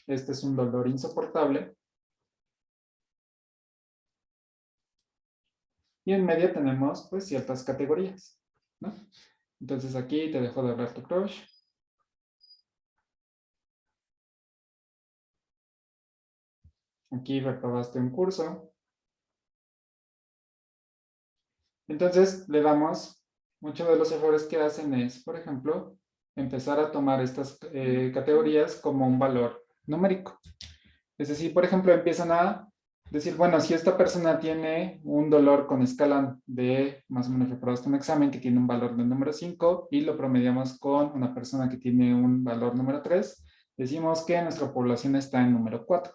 Este es un dolor insoportable. Y en medio tenemos pues ciertas categorías, ¿no? Entonces aquí te dejo de hablar tu crush. Aquí reprobaste un curso. Entonces le damos, muchos de los errores que hacen es, por ejemplo, empezar a tomar estas categorías como un valor numérico. Es decir, por ejemplo, empiezan a decir, bueno, si esta persona tiene un dolor con escala de, más o menos reprobaste un examen que tiene un valor del número 5 y lo promediamos con una persona que tiene un valor número 3, decimos que nuestra población está en número 4.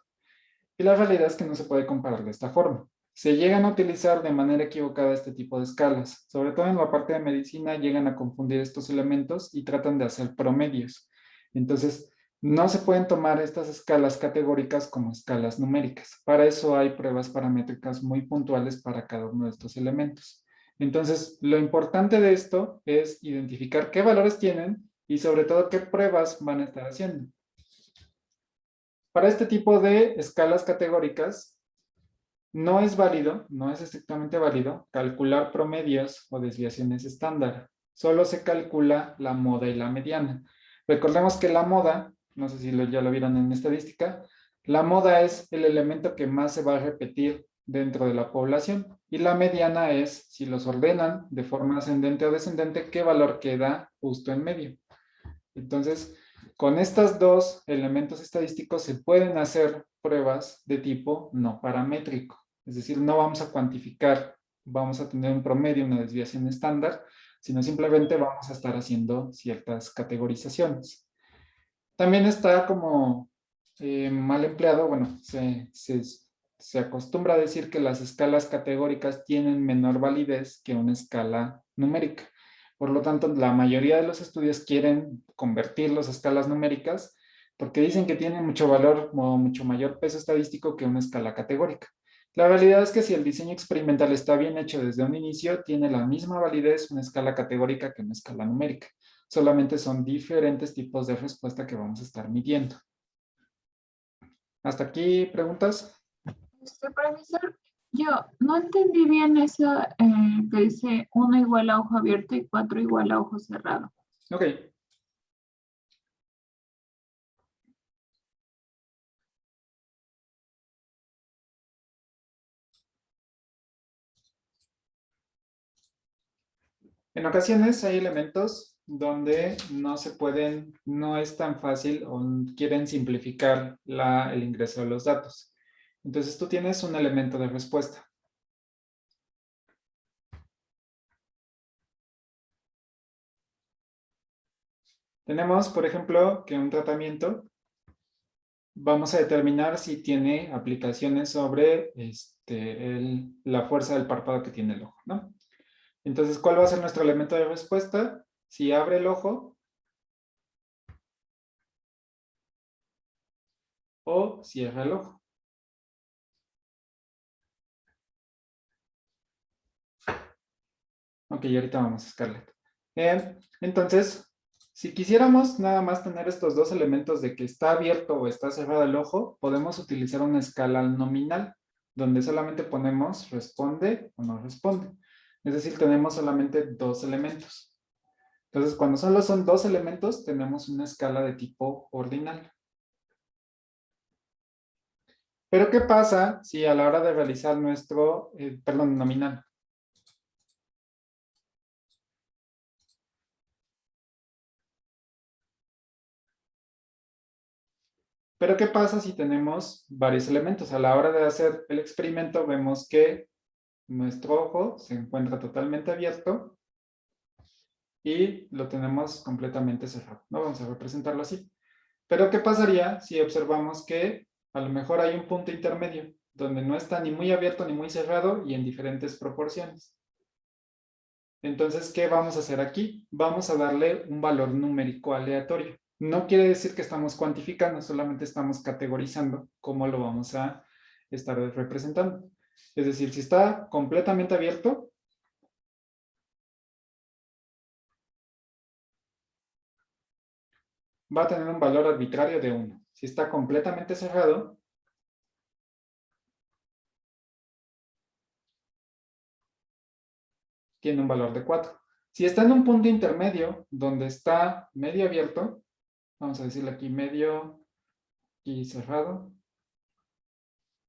Y la realidad es que no se puede comparar de esta forma. Se llegan a utilizar de manera equivocada este tipo de escalas. Sobre todo en la parte de medicina llegan a confundir estos elementos y tratan de hacer promedios. Entonces, no se pueden tomar estas escalas categóricas como escalas numéricas. Para eso hay pruebas paramétricas muy puntuales para cada uno de estos elementos. Entonces, lo importante de esto es identificar qué valores tienen y sobre todo qué pruebas van a estar haciendo. Para este tipo de escalas categóricas, no es válido, no es estrictamente válido, calcular promedios o desviaciones estándar. Solo se calcula la moda y la mediana. Recordemos que la moda, no sé si ya lo vieron en estadística, la moda es el elemento que más se va a repetir dentro de la población y la mediana es, si los ordenan de forma ascendente o descendente, qué valor queda justo en medio. Entonces, con estos dos elementos estadísticos se pueden hacer pruebas de tipo no paramétrico. Es decir, no vamos a cuantificar, vamos a tener un promedio, una desviación estándar, sino simplemente vamos a estar haciendo ciertas categorizaciones. También está como mal empleado, bueno, se acostumbra a decir que las escalas categóricas tienen menor validez que una escala numérica. Por lo tanto, la mayoría de los estudios quieren convertirlos a escalas numéricas porque dicen que tienen mucho valor o mucho mayor peso estadístico que una escala categórica. La realidad es que si el diseño experimental está bien hecho desde un inicio, tiene la misma validez una escala categórica que una escala numérica. Solamente son diferentes tipos de respuesta que vamos a estar midiendo. ¿Hasta aquí preguntas? Profesor, yo no entendí bien eso que dice 1 igual a ojo abierto y 4 igual a ojo cerrado. Ok. En ocasiones hay elementos donde no se pueden, no es tan fácil o quieren simplificar el ingreso de los datos. Entonces tú tienes un elemento de respuesta. Tenemos, por ejemplo, que un tratamiento, vamos a determinar si tiene aplicaciones sobre la fuerza del párpado que tiene el ojo, ¿no? Entonces, ¿cuál va a ser nuestro elemento de respuesta? Si abre el ojo o cierra el ojo. Ok, ahorita vamos a Scarlett. Entonces, si quisiéramos nada más tener estos dos elementos de que está abierto o está cerrado el ojo, podemos utilizar una escala nominal, donde solamente ponemos responde o no responde. Es decir, tenemos solamente dos elementos. Entonces, cuando solo son dos elementos, tenemos una escala de tipo ordinal. Pero, ¿qué pasa si a la hora de realizar nominal? Pero, ¿qué pasa si tenemos varios elementos? A la hora de hacer el experimento, vemos que nuestro ojo se encuentra totalmente abierto y lo tenemos completamente cerrado, ¿no? Vamos a representarlo así. Pero, ¿qué pasaría si observamos que a lo mejor hay un punto intermedio donde no está ni muy abierto ni muy cerrado y en diferentes proporciones? Entonces, ¿qué vamos a hacer aquí? Vamos a darle un valor numérico aleatorio. No quiere decir que estamos cuantificando, solamente estamos categorizando cómo lo vamos a estar representando. Es decir, si está completamente abierto, va a tener un valor arbitrario de 1. Si está completamente cerrado, tiene un valor de 4. Si está en un punto intermedio, donde está medio abierto, vamos a decirle aquí medio y cerrado,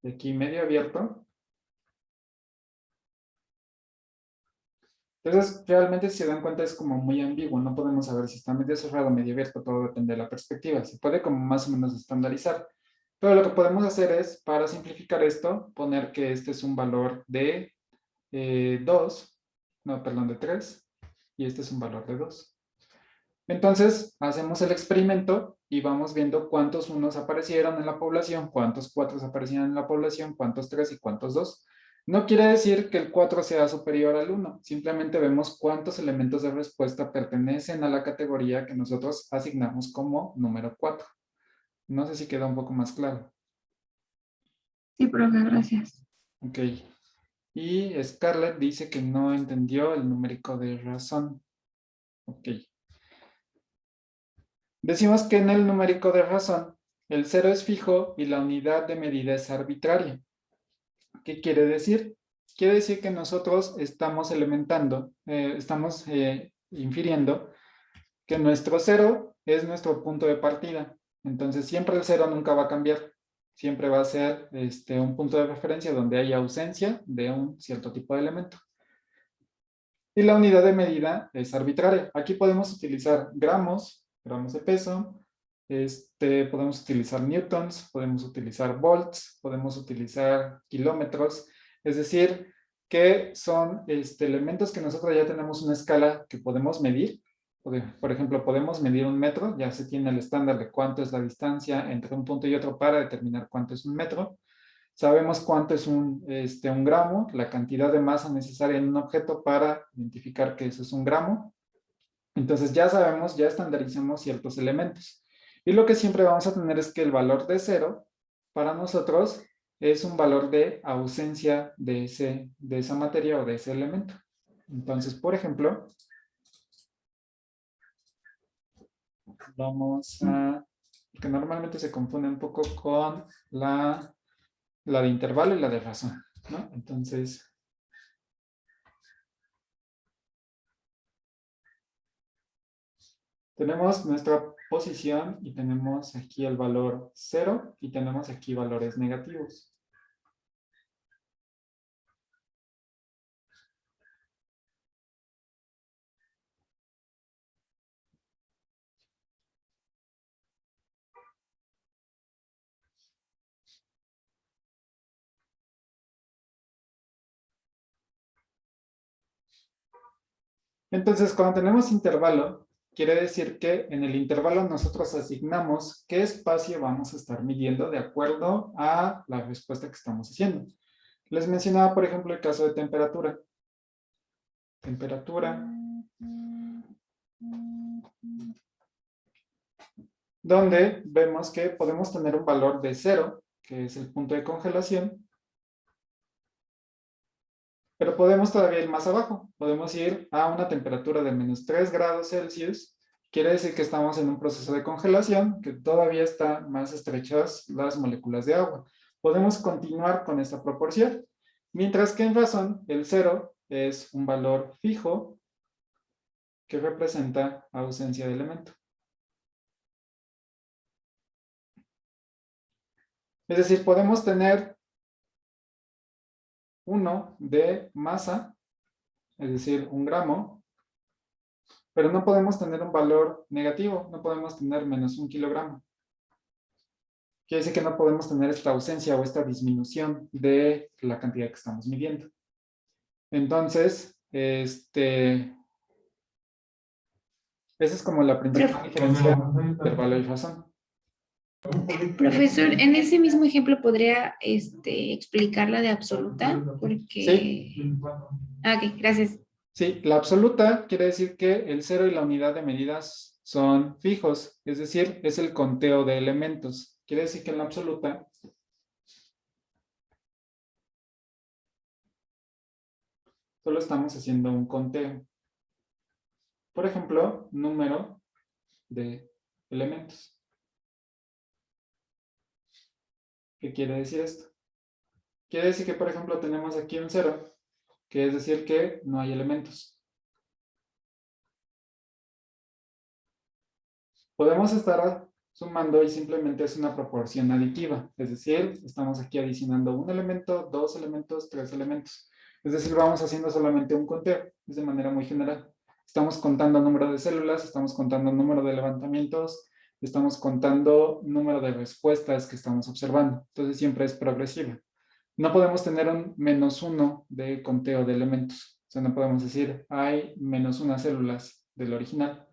y aquí medio abierto. Entonces, realmente si se dan cuenta es como muy ambiguo, no podemos saber si está medio cerrado o medio abierto, todo depende de la perspectiva. Se puede como más o menos estandarizar. Pero lo que podemos hacer es, para simplificar esto, poner que este es un valor de 2, no, perdón, de 3, y este es un valor de 2. Entonces, hacemos el experimento y vamos viendo cuántos unos aparecieron en la población, cuántos 4 aparecieron en la población, cuántos 3 y cuántos 2. No quiere decir que el 4 sea superior al 1, simplemente vemos cuántos elementos de respuesta pertenecen a la categoría que nosotros asignamos como número 4. No sé si queda un poco más claro. Sí, profe, gracias. Ok. Y Scarlett dice que no entendió el numérico de razón. Ok. Decimos que en el numérico de razón, el 0 es fijo y la unidad de medida es arbitraria. ¿Qué quiere decir? Quiere decir que nosotros estamos infiriendo que nuestro 0 es nuestro punto de partida. Entonces, siempre el 0 nunca va a cambiar. Siempre va a ser un punto de referencia donde hay ausencia de un cierto tipo de elemento. Y la unidad de medida es arbitraria. Aquí podemos utilizar gramos de peso, podemos utilizar newtons, podemos utilizar volts, podemos utilizar kilómetros. Es decir, que son elementos que nosotros ya tenemos una escala que podemos medir. Por ejemplo, podemos medir un metro, ya se tiene el estándar de cuánto es la distancia entre un punto y otro para determinar cuánto es un metro. Sabemos cuánto es un gramo, la cantidad de masa necesaria en un objeto para identificar que eso es un gramo. Entonces ya sabemos, ya estandarizamos ciertos elementos. Y lo que siempre vamos a tener es que el valor de 0 para nosotros es un valor de ausencia de esa materia o de ese elemento. Entonces, por ejemplo, vamos a... que normalmente se confunde un poco con la de intervalo y la de razón, ¿no? Entonces, tenemos nuestra posición y tenemos aquí el valor 0 y tenemos aquí valores negativos. Entonces, cuando tenemos intervalo, quiere decir que en el intervalo nosotros asignamos qué espacio vamos a estar midiendo de acuerdo a la respuesta que estamos haciendo. Les mencionaba, por ejemplo, el caso de temperatura. Temperatura. Donde vemos que podemos tener un valor de 0, que es el punto de congelación. Pero podemos todavía ir más abajo. Podemos ir a una temperatura de menos 3 grados Celsius. Quiere decir que estamos en un proceso de congelación, que todavía están más estrechas las moléculas de agua. Podemos continuar con esta proporción. Mientras que en razón, el 0 es un valor fijo que representa ausencia de elemento. Es decir, podemos tener 1 de masa, es decir, 1 gramo, pero no podemos tener un valor negativo, no podemos tener menos 1 kilogramo. Quiere decir que no podemos tener esta ausencia o esta disminución de la cantidad que estamos midiendo. Entonces, esa es como la principal diferencia entre intervalo y razón. Profesor, en ese mismo ejemplo podría explicar la de absoluta, porque... Sí. Ah, ok, gracias. Sí, la absoluta quiere decir que el 0 y la unidad de medidas son fijos, es decir, es el conteo de elementos. Quiere decir que en la absoluta solo estamos haciendo un conteo. Por ejemplo, número de elementos. ¿Qué quiere decir esto? Quiere decir que, por ejemplo, tenemos aquí un 0, que es decir que no hay elementos. Podemos estar sumando y simplemente es una proporción aditiva. Es decir, estamos aquí adicionando un elemento, 2 elementos, 3 elementos. Es decir, vamos haciendo solamente un conteo. Es de manera muy general. Estamos contando número de células, estamos contando número de levantamientos, estamos contando número de respuestas que estamos observando. Entonces siempre es progresiva. No podemos tener un -1 de conteo de elementos. O sea, no podemos decir, hay -1 células del original.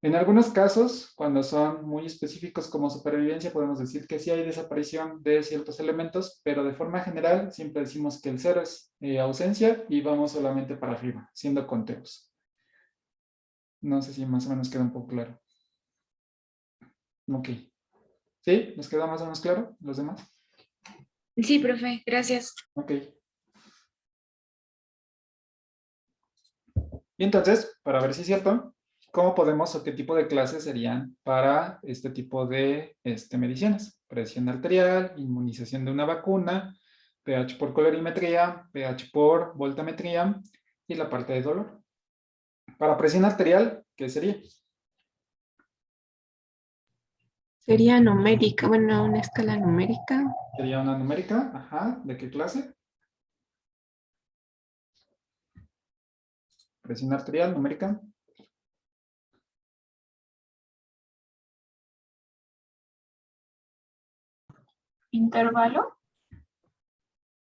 En algunos casos, cuando son muy específicos como supervivencia, podemos decir que sí hay desaparición de ciertos elementos, pero de forma general siempre decimos que el 0 es ausencia y vamos solamente para arriba, siendo conteos. No sé si más o menos queda un poco claro. Ok. ¿Sí? ¿Les queda más o menos claro los demás? Sí, profe, gracias. Ok. Y entonces, para ver si es cierto, ¿cómo podemos o qué tipo de clases serían para este tipo de mediciones? Presión arterial, inmunización de una vacuna, pH por colorimetría, pH por voltametría y la parte de dolor. Para presión arterial, ¿qué sería? Sería numérica, bueno, una escala numérica. Sería una numérica, ajá, ¿de qué clase? Presión arterial, numérica. ¿Intervalo?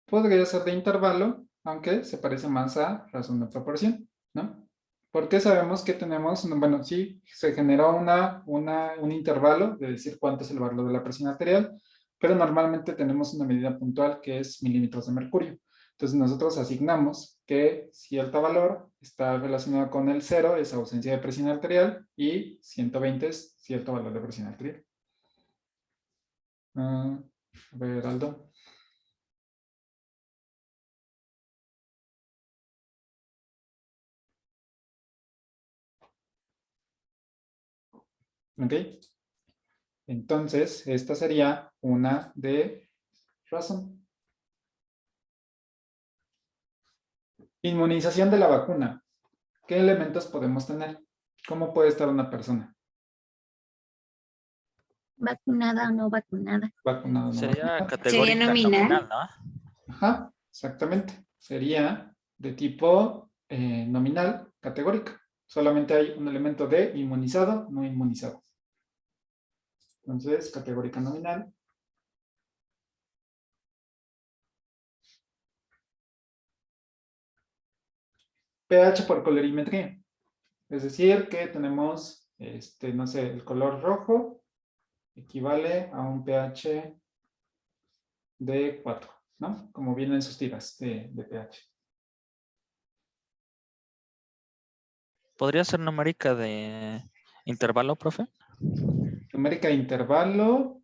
Podría ser de intervalo, aunque se parece más a razón de proporción, ¿no? Porque sabemos que tenemos, bueno, sí, se generó un intervalo de decir cuánto es el valor de la presión arterial, pero normalmente tenemos una medida puntual que es milímetros de mercurio. Entonces nosotros asignamos que cierto valor está relacionado con el 0, es ausencia de presión arterial, y 120 es cierto valor de presión arterial. A ver, Aldo. ¿Ok? Entonces, esta sería una de razón. Inmunización de la vacuna. ¿Qué elementos podemos tener? ¿Cómo puede estar una persona Vacunada o no vacunada. vacunada o no Sería vacunada? categórica nominal. nominal, ¿no? Ajá, exactamente. Sería de tipo nominal, categórica. Solamente hay un elemento de inmunizado, no inmunizado. Entonces, categórica nominal. pH por colorimetría. Es decir, que tenemos, no sé, el color rojo equivale a un pH de 4, ¿no? Como vienen sus tiras de pH. ¿Podría ser numérica de intervalo, profe? Numérica de intervalo.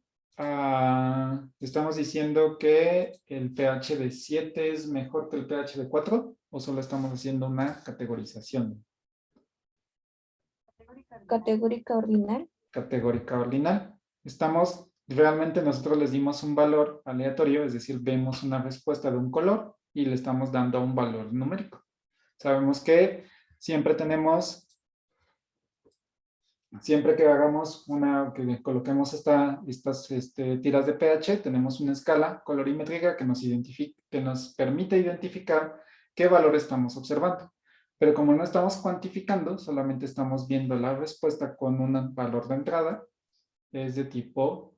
Estamos diciendo que el pH de 7 es mejor que el pH de 4, o solo estamos haciendo una categorización. Categórica ordinal. Categórica ordinal. Realmente nosotros les dimos un valor aleatorio, es decir, vemos una respuesta de un color y le estamos dando un valor numérico. Sabemos que siempre que hagamos que coloquemos estas tiras de pH, tenemos una escala colorimétrica que nos permite identificar qué valor estamos observando. Pero como no estamos cuantificando, solamente estamos viendo la respuesta con un valor de entrada, es de tipo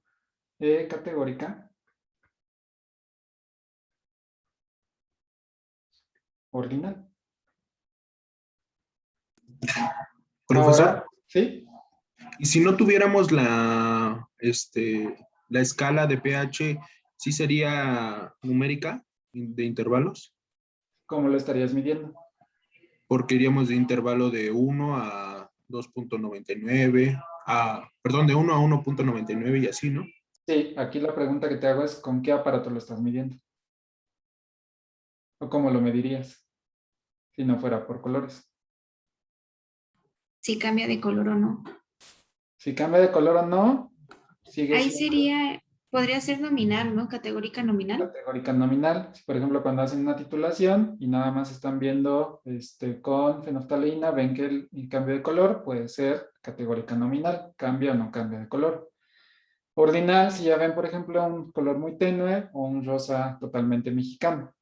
categórica ordinal. Profesor, Ahora, ¿sí? y si no tuviéramos la escala de pH, ¿sí sería numérica de intervalos? ¿Cómo lo estarías midiendo? Porque iríamos de intervalo de 1 a 2.99, perdón, de 1 a 1.99 y así, ¿no? Sí, aquí la pregunta que te hago es ¿con qué aparato lo estás midiendo? ¿O cómo lo medirías? Si no fuera por colores. Si cambia de color o no. Si cambia de color o no, sigue Ahí siendo podría ser nominal, ¿no? Categórica nominal. categórica nominal. Si, por ejemplo, cuando hacen una titulación y nada más están viendo con fenolftaleína, ven que el cambio de color puede ser categórica nominal, cambia o no cambia de color. Ordinal, si ya ven, por ejemplo, un color muy tenue o un rosa totalmente mexicano.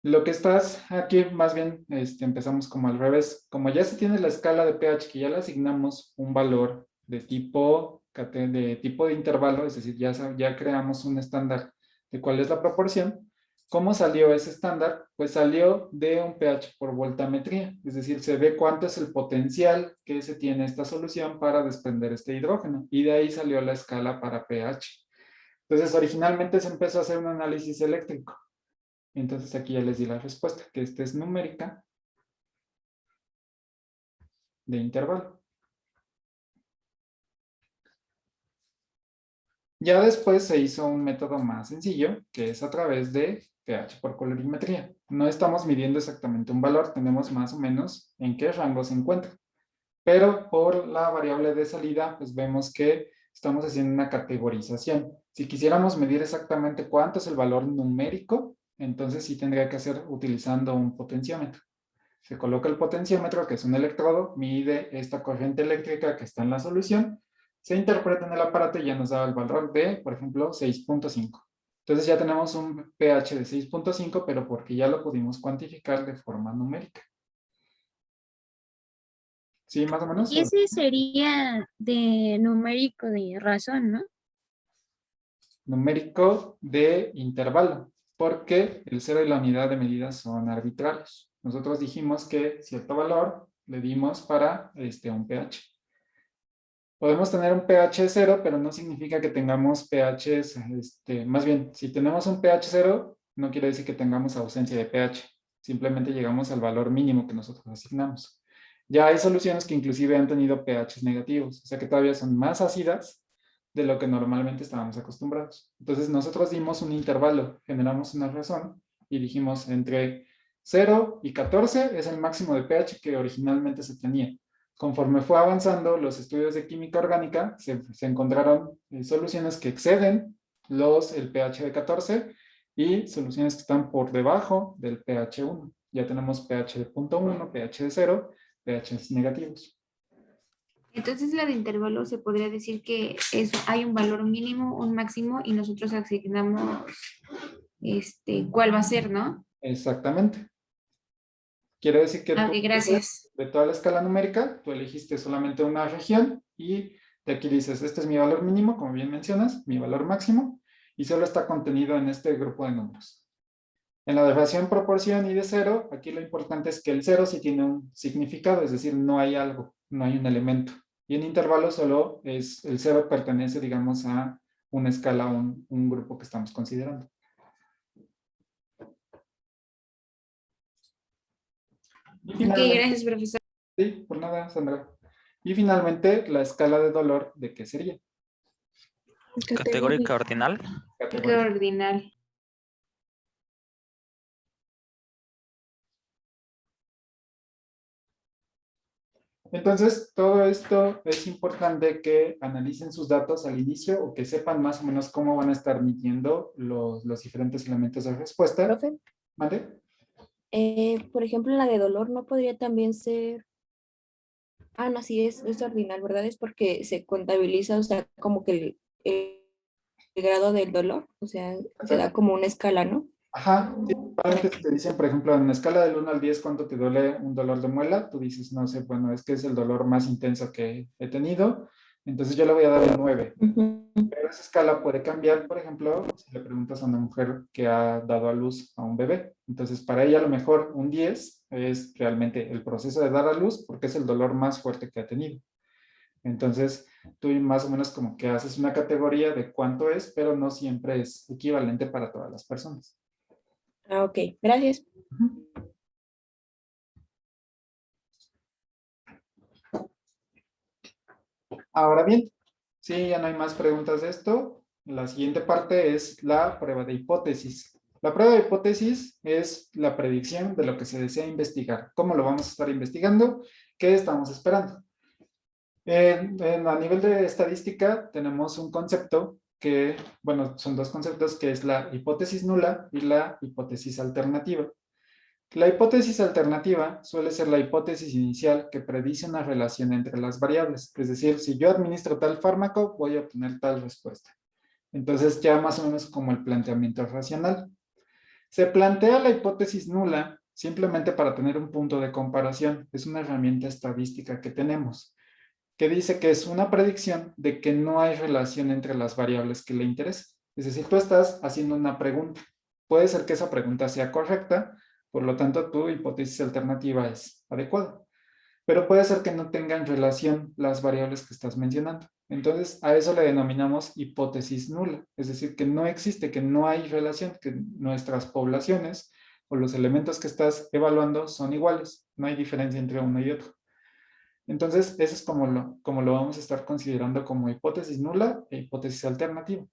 Lo que estás aquí, más bien, empezamos como al revés. Como ya se tiene la escala de pH, que ya le asignamos un valor de tipo de intervalo, es decir, ya creamos un estándar de cuál es la proporción. ¿Cómo salió ese estándar? Pues salió de un pH por voltametría, es decir, se ve cuánto es el potencial que se tiene esta solución para desprender este hidrógeno, y de ahí salió la escala para pH. Entonces, originalmente se empezó a hacer un análisis eléctrico. Entonces aquí ya les di la respuesta, que esta es numérica de intervalo. Ya después se hizo un método más sencillo, que es a través de pH por colorimetría. No estamos midiendo exactamente un valor, tenemos más o menos en qué rango se encuentra. Pero por la variable de salida, pues vemos que estamos haciendo una categorización. Si quisiéramos medir exactamente cuánto es el valor numérico, entonces sí tendría que hacer utilizando un potenciómetro. Se coloca el potenciómetro, que es un electrodo, mide esta corriente eléctrica que está en la solución, se interpreta en el aparato y ya nos da el valor de, por ejemplo, 6.5. Entonces ya tenemos un pH de 6.5, pero porque ya lo pudimos cuantificar de forma numérica. ¿Sí, más o menos? Y ese sería de numérico de razón, ¿no? Numérico de intervalo, porque el 0 y la unidad de medida son arbitrarios. Nosotros dijimos que cierto valor le dimos para un pH. Podemos tener un pH 0, pero no significa que tengamos pHs, más bien, si tenemos un pH 0, no quiere decir que tengamos ausencia de pH. Simplemente llegamos al valor mínimo que nosotros asignamos. Ya hay soluciones que inclusive han tenido pHs negativos, o sea que todavía son más ácidas de lo que normalmente estábamos acostumbrados. Entonces nosotros dimos un intervalo, generamos una razón y dijimos entre 0 y 14 es el máximo de pH que originalmente se tenía. Conforme fue avanzando los estudios de química orgánica, se encontraron soluciones que exceden el pH de 14 y soluciones que están por debajo del pH 1. Ya tenemos pH de 0.1, pH de 0, pHs negativos. Entonces la de intervalo se podría decir que hay un valor mínimo, un máximo y nosotros asignamos cuál va a ser, ¿no? Exactamente. Quiere decir que Ok, gracias. de toda la escala numérica, tú elegiste solamente una región y de aquí dices, este es mi valor mínimo, como bien mencionas, mi valor máximo, y solo está contenido en este grupo de números. En la relación proporción y de cero, aquí lo importante es que el cero sí tiene un significado, es decir, no hay algo, no hay un elemento. Y en intervalo solo es el cero pertenece, digamos, a una escala, un grupo que estamos considerando. Y Ok, finalmente, gracias, profesor. sí, por nada, Sandra. Y finalmente, la escala de dolor, ¿de qué sería? Categórica ordinal. Qué Categoría. ordinal. Entonces, todo esto es importante que analicen sus datos al inicio o que sepan más o menos cómo van a estar midiendo los diferentes elementos de respuesta. Profe, ¿Vale? por ejemplo, la de dolor no podría también ser. Ah, no, sí, es ordinal, ¿verdad? Es porque se contabiliza, o sea, como que el grado del dolor, o sea, se da como una escala, ¿no? Ajá, sí, normalmente si te dicen, por ejemplo, en una escala del 1 al 10, ¿cuánto te duele un dolor de muela? Tú dices, no sé, bueno, es que es el dolor más intenso que he tenido, entonces yo le voy a dar un 9. Ujú. Pero esa escala puede cambiar, por ejemplo, si le preguntas a una mujer que ha dado a luz a un bebé. Entonces, para ella a lo mejor un 10 es realmente el proceso de dar a luz porque es el dolor más fuerte que ha tenido. Entonces, tú más o menos como que haces una categoría de cuánto es, pero no siempre es equivalente para todas las personas. Ah, ok, gracias. Ahora bien, si ya no hay más preguntas de esto, la siguiente parte es la prueba de hipótesis. La prueba de hipótesis es la predicción de lo que se desea investigar. ¿Cómo lo vamos a estar investigando? ¿Qué estamos esperando? A nivel de estadística tenemos un concepto que, bueno, son dos conceptos que es la hipótesis nula y la hipótesis alternativa. La hipótesis alternativa suele ser la hipótesis inicial que predice una relación entre las variables. Es decir, si yo administro tal fármaco, voy a obtener tal respuesta. Entonces ya más o menos como el planteamiento racional. Se plantea la hipótesis nula simplemente para tener un punto de comparación. Es una herramienta estadística que tenemos, que dice que es una predicción de que no hay relación entre las variables que le interesan. Es decir, tú estás haciendo una pregunta. Puede ser que esa pregunta sea correcta, por lo tanto tu hipótesis alternativa es adecuada. Pero puede ser que no tengan relación las variables que estás mencionando. Entonces, a eso le denominamos hipótesis nula. Es decir, que no existe, que no hay relación, que nuestras poblaciones o los elementos que estás evaluando son iguales. No hay diferencia entre uno y otro. Entonces, eso es como lo vamos a estar considerando como hipótesis nula e hipótesis alternativa.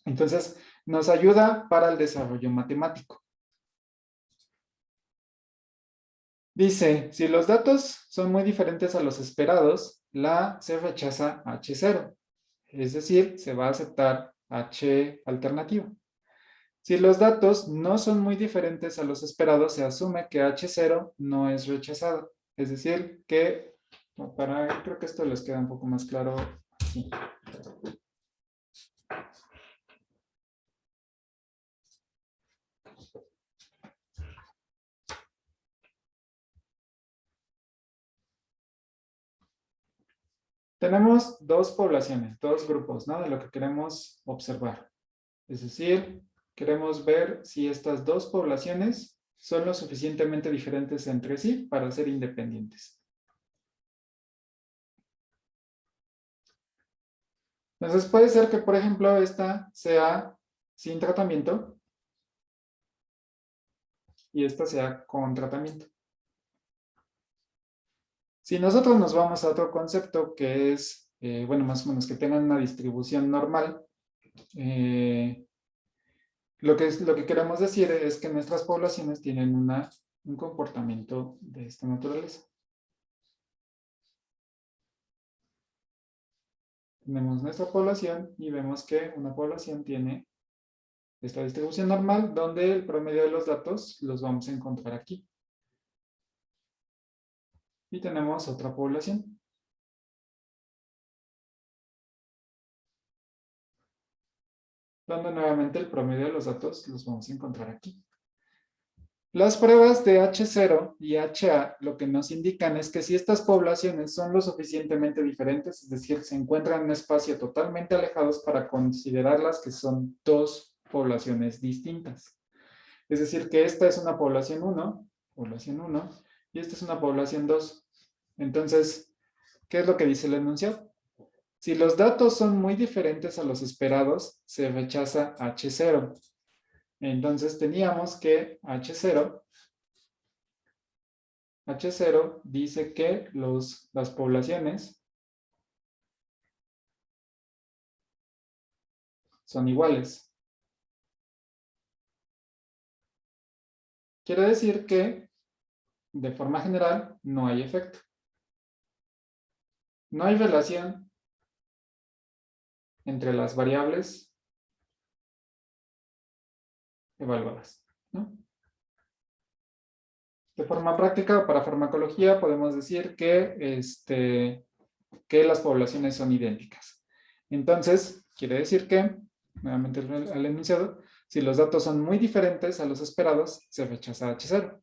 Entonces, nos ayuda para el desarrollo matemático. Dice, si los datos son muy diferentes a los esperados, la se rechaza H0. Es decir, se va a aceptar H alternativo. Si los datos no son muy diferentes a los esperados, se asume que H0 no es rechazado. Es decir, que creo que esto les queda un poco más claro aquí. Tenemos dos poblaciones, dos grupos, ¿no? De lo que queremos observar. Es decir, queremos ver si estas dos poblaciones son lo suficientemente diferentes entre sí para ser independientes. Entonces puede ser que, por ejemplo, esta sea sin tratamiento y esta sea con tratamiento. Si nosotros nos vamos a otro concepto que es, bueno, más o menos que tengan una distribución normal, lo que queremos decir es que nuestras poblaciones tienen un comportamiento de esta naturaleza. Tenemos nuestra población y vemos que una población tiene esta distribución normal donde el promedio de los datos los vamos a encontrar aquí. Y tenemos otra población. Donde nuevamente el promedio de los datos los vamos a encontrar aquí. Las pruebas de H0 y HA lo que nos indican es que si estas poblaciones son lo suficientemente diferentes, es decir, se encuentran en un espacio totalmente alejados para considerarlas que son dos poblaciones distintas. Es decir, que esta es una población 1, y esta es una población 2. Entonces, ¿qué es lo que dice el enunciado? Si los datos son muy diferentes a los esperados, se rechaza H0. Entonces teníamos que H0 dice que las poblaciones son iguales. Quiere decir que, de forma general, no hay efecto. No hay relación entre las variables evaluadas, ¿no? De forma práctica o para farmacología podemos decir que las poblaciones son idénticas. Entonces, quiere decir que, nuevamente al enunciado, si los datos son muy diferentes a los esperados, se rechaza H0.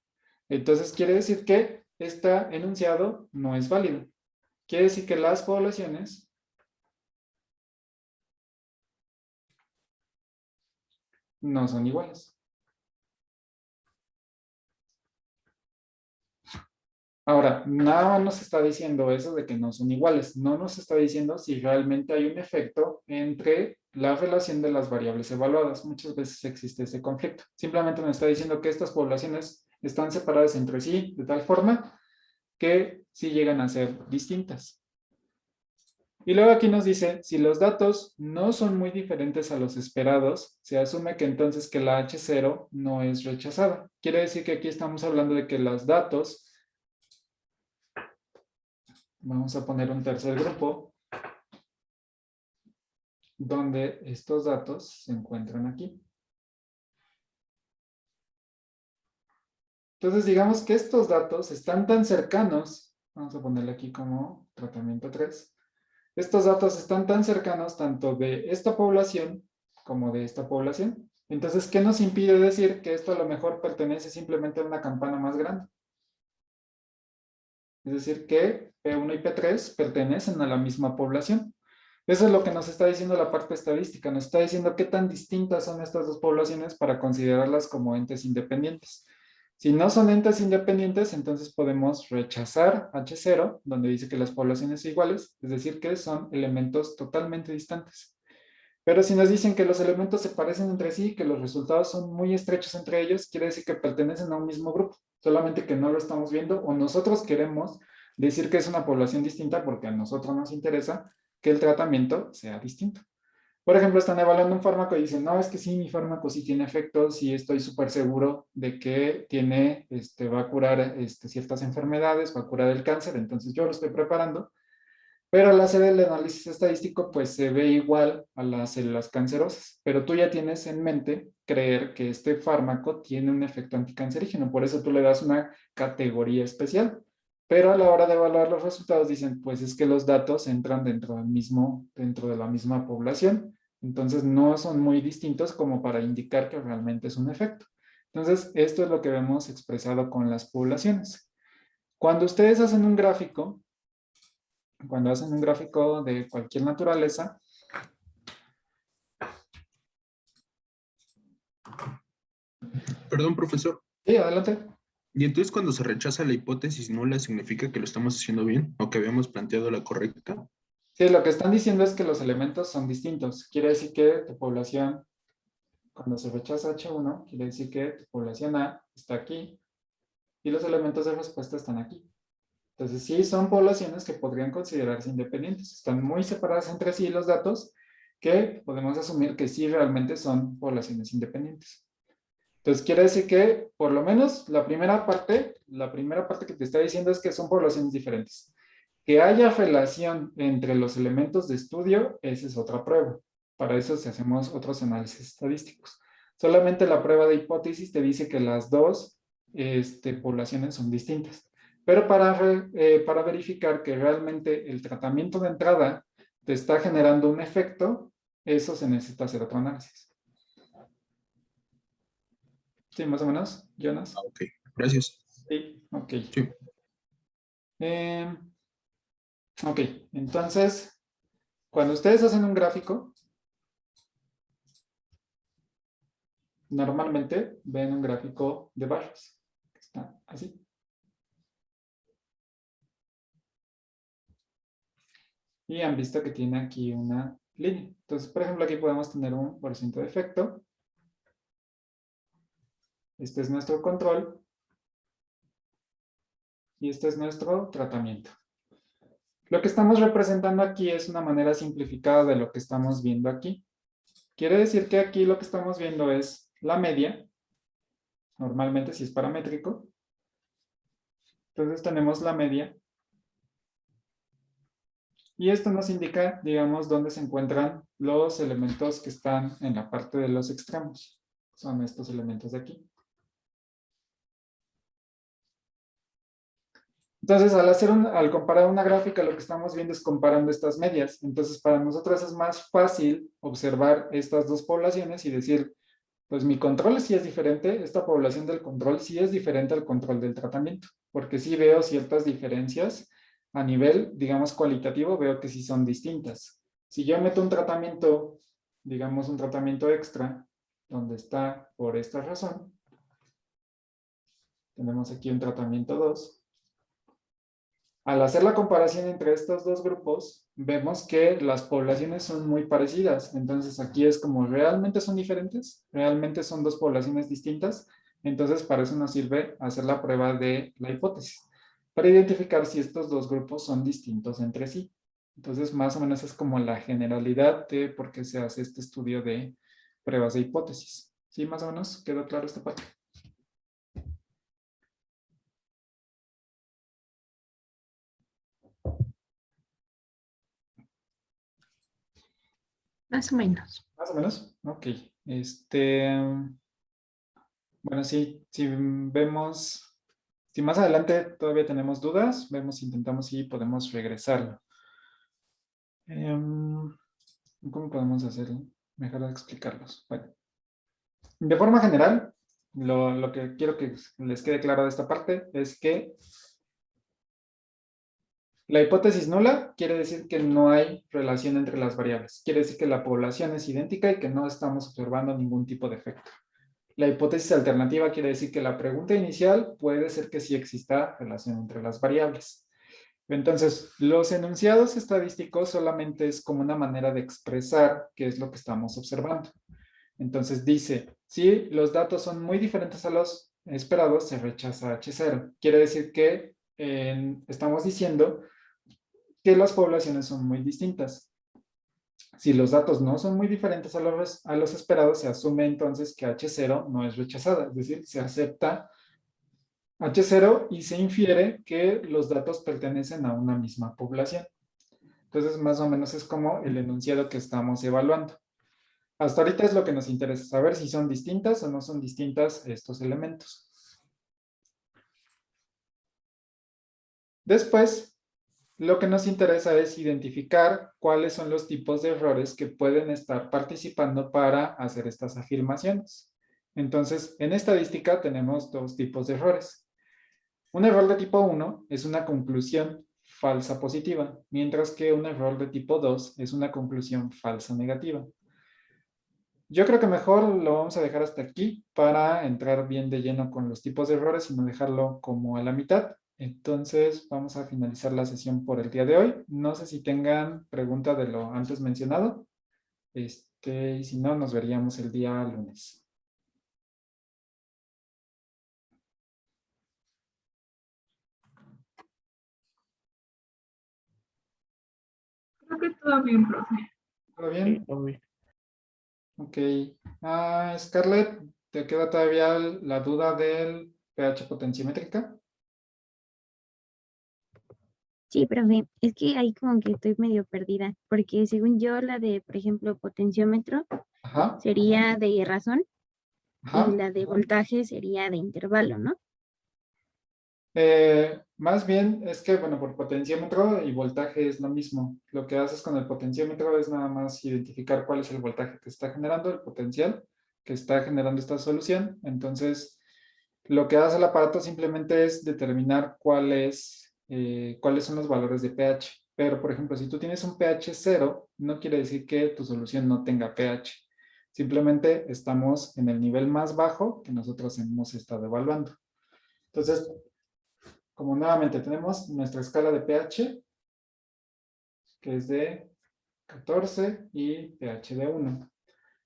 Entonces, quiere decir que este enunciado no es válido. Quiere decir que las poblaciones no son iguales. Ahora, nada nos está diciendo eso de que no son iguales. No nos está diciendo si realmente hay un efecto entre la relación de las variables evaluadas. Muchas veces existe ese conflicto. Simplemente nos está diciendo que estas poblaciones están separadas entre sí de tal forma que sí llegan a ser distintas. Y luego aquí nos dice, si los datos no son muy diferentes a los esperados, se asume que entonces que la H0 no es rechazada. Quiere decir que aquí estamos hablando de que los datos, vamos a poner un tercer grupo, donde estos datos se encuentran aquí. Entonces digamos que estos datos están tan cercanos, vamos a ponerle aquí como tratamiento 3, estos datos están tan cercanos tanto de esta población como de esta población. Entonces, ¿qué nos impide decir que esto a lo mejor pertenece simplemente a una campana más grande? Es decir, que P1 y P3 pertenecen a la misma población. Eso es lo que nos está diciendo la parte estadística. Nos está diciendo qué tan distintas son estas dos poblaciones para considerarlas como entes independientes. Si no son entes independientes, entonces podemos rechazar H0, donde dice que las poblaciones son iguales, es decir, que son elementos totalmente distantes. Pero si nos dicen que los elementos se parecen entre sí, que los resultados son muy estrechos entre ellos, quiere decir que pertenecen a un mismo grupo, solamente que no lo estamos viendo o nosotros queremos decir que es una población distinta porque a nosotros nos interesa que el tratamiento sea distinto. Por ejemplo, están evaluando un fármaco y dicen, no, es que sí, mi fármaco sí tiene efectos y estoy súper seguro de que va a curar ciertas enfermedades, va a curar el cáncer, entonces yo lo estoy preparando. Pero al hacer el análisis estadístico, pues se ve igual a las células cancerosas. Pero tú ya tienes en mente creer que este fármaco tiene un efecto anticancerígeno. Por eso tú le das una categoría especial. Pero a la hora de evaluar los resultados dicen, pues es que los datos entran dentro de la misma población. Entonces no son muy distintos como para indicar que realmente es un efecto. Entonces esto es lo que vemos expresado con las poblaciones. Cuando ustedes hacen un gráfico, de cualquier naturaleza. Perdón, profesor. Sí, adelante. Y entonces cuando se rechaza la hipótesis nula, ¿significa que lo estamos haciendo bien o que habíamos planteado la correcta? Sí, lo que están diciendo es que los elementos son distintos. Quiere decir que tu población, cuando se rechaza H1, quiere decir que tu población A está aquí y los elementos de respuesta están aquí. Entonces sí son poblaciones que podrían considerarse independientes. Están muy separadas entre sí los datos que podemos asumir que sí realmente son poblaciones independientes. Entonces quiere decir que por lo menos la primera parte que te está diciendo es que son poblaciones diferentes. Que haya relación entre los elementos de estudio, esa es otra prueba. Para eso si hacemos otros análisis estadísticos. Solamente la prueba de hipótesis te dice que las dos poblaciones son distintas. Pero para verificar que realmente el tratamiento de entrada te está generando un efecto, eso se necesita hacer otro análisis. Sí, más o menos, Jonas. Ok, gracias. Sí, ok. Sí. Ok, entonces, cuando ustedes hacen un gráfico, normalmente ven un gráfico de barras, que está así. Y han visto que tiene aquí una línea. Entonces, por ejemplo, aquí podemos tener un porcentaje de efecto. Este es nuestro control. Y este es nuestro tratamiento. Lo que estamos representando aquí es una manera simplificada de lo que estamos viendo aquí. Quiere decir que aquí lo que estamos viendo es la media. Normalmente si es paramétrico. Entonces tenemos la media. Y esto nos indica, digamos, dónde se encuentran los elementos que están en la parte de los extremos. Son estos elementos de aquí. Entonces, al comparar una gráfica, lo que estamos viendo es comparando estas medias. Entonces, para nosotros es más fácil observar estas dos poblaciones y decir, pues mi control sí es diferente, esta población del control sí es diferente al control del tratamiento, porque sí veo ciertas diferencias a nivel, digamos, cualitativo, veo que sí son distintas. Si yo meto un tratamiento, digamos un tratamiento extra, donde está por esta razón, tenemos aquí un tratamiento 2. Al hacer la comparación entre estos dos grupos, vemos que las poblaciones son muy parecidas. Entonces aquí es como realmente son diferentes, realmente son dos poblaciones distintas. Entonces para eso nos sirve hacer la prueba de la hipótesis, para identificar si estos dos grupos son distintos entre sí. Entonces más o menos es como la generalidad de por qué se hace este estudio de pruebas de hipótesis. ¿Sí? Más o menos quedó claro esta parte. Más o menos. Más o menos, ok. Bueno, sí, si vemos, si más adelante todavía tenemos dudas, vemos, intentamos si podemos regresarlo. ¿Cómo podemos hacerlo? Mejor explicarlos. Bueno, de forma general, lo que quiero que les quede claro de esta parte es que la hipótesis nula quiere decir que no hay relación entre las variables. Quiere decir que la población es idéntica y que no estamos observando ningún tipo de efecto. La hipótesis alternativa quiere decir que la pregunta inicial puede ser que sí exista relación entre las variables. Entonces, los enunciados estadísticos solamente es como una manera de expresar qué es lo que estamos observando. Entonces dice, si los datos son muy diferentes a los esperados, se rechaza H0. Quiere decir que estamos diciendo que las poblaciones son muy distintas. Si los datos no son muy diferentes a los esperados, se asume entonces que H0 no es rechazada, es decir, se acepta H0 y se infiere que los datos pertenecen a una misma población. Entonces, más o menos es como el enunciado que estamos evaluando. Hasta ahorita es lo que nos interesa, saber si son distintas o no son distintas estos elementos. Después, lo que nos interesa es identificar cuáles son los tipos de errores que pueden estar participando para hacer estas afirmaciones. Entonces, en estadística tenemos dos tipos de errores. Un error de tipo 1 es una conclusión falsa positiva, mientras que un error de tipo 2 es una conclusión falsa negativa. Yo creo que mejor lo vamos a dejar hasta aquí para entrar bien de lleno con los tipos de errores y no dejarlo como a la mitad. Entonces vamos a finalizar la sesión por el día de hoy. No sé si tengan pregunta de lo antes mencionado. Y si no, nos veríamos el día lunes. Creo que todo bien, profe. ¿Todo bien? Todo bien. Ok. Scarlett, ¿te queda todavía la duda del pH potenciométrica? Sí, profe, es que ahí como que estoy medio perdida, porque según yo la de, por ejemplo, potenciómetro Ajá, sería de razón y ajá. la de voltaje sería de intervalo, ¿no? Más bien es que, bueno, por potenciómetro y voltaje es lo mismo. Lo que haces con el potenciómetro es nada más identificar cuál es el voltaje que está generando, el potencial que está generando esta solución. Entonces, lo que hace el aparato simplemente es determinar cuáles son los valores de pH. Pero, por ejemplo, si tú tienes un pH 0, no quiere decir que tu solución no tenga pH. Simplemente estamos en el nivel más bajo que nosotros hemos estado evaluando. Entonces, como nuevamente tenemos nuestra escala de pH, que es de 14 y pH de 1.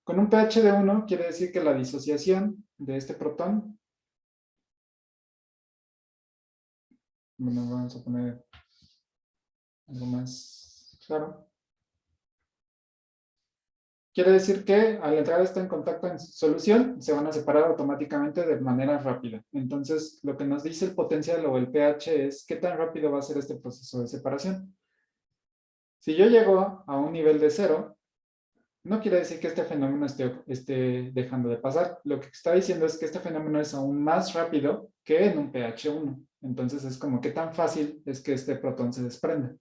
Con un pH de 1 quiere decir que la disociación de este protón, bueno, vamos a poner algo más claro. Quiere decir que al entrar esto en contacto en solución, se van a separar automáticamente de manera rápida. Entonces, lo que nos dice el potencial o el pH es qué tan rápido va a ser este proceso de separación. Si yo llego a un nivel de 0, no quiere decir que este fenómeno esté dejando de pasar. Lo que está diciendo es que este fenómeno es aún más rápido que en un pH 1. Entonces, es como qué tan fácil es que este protón se desprenda.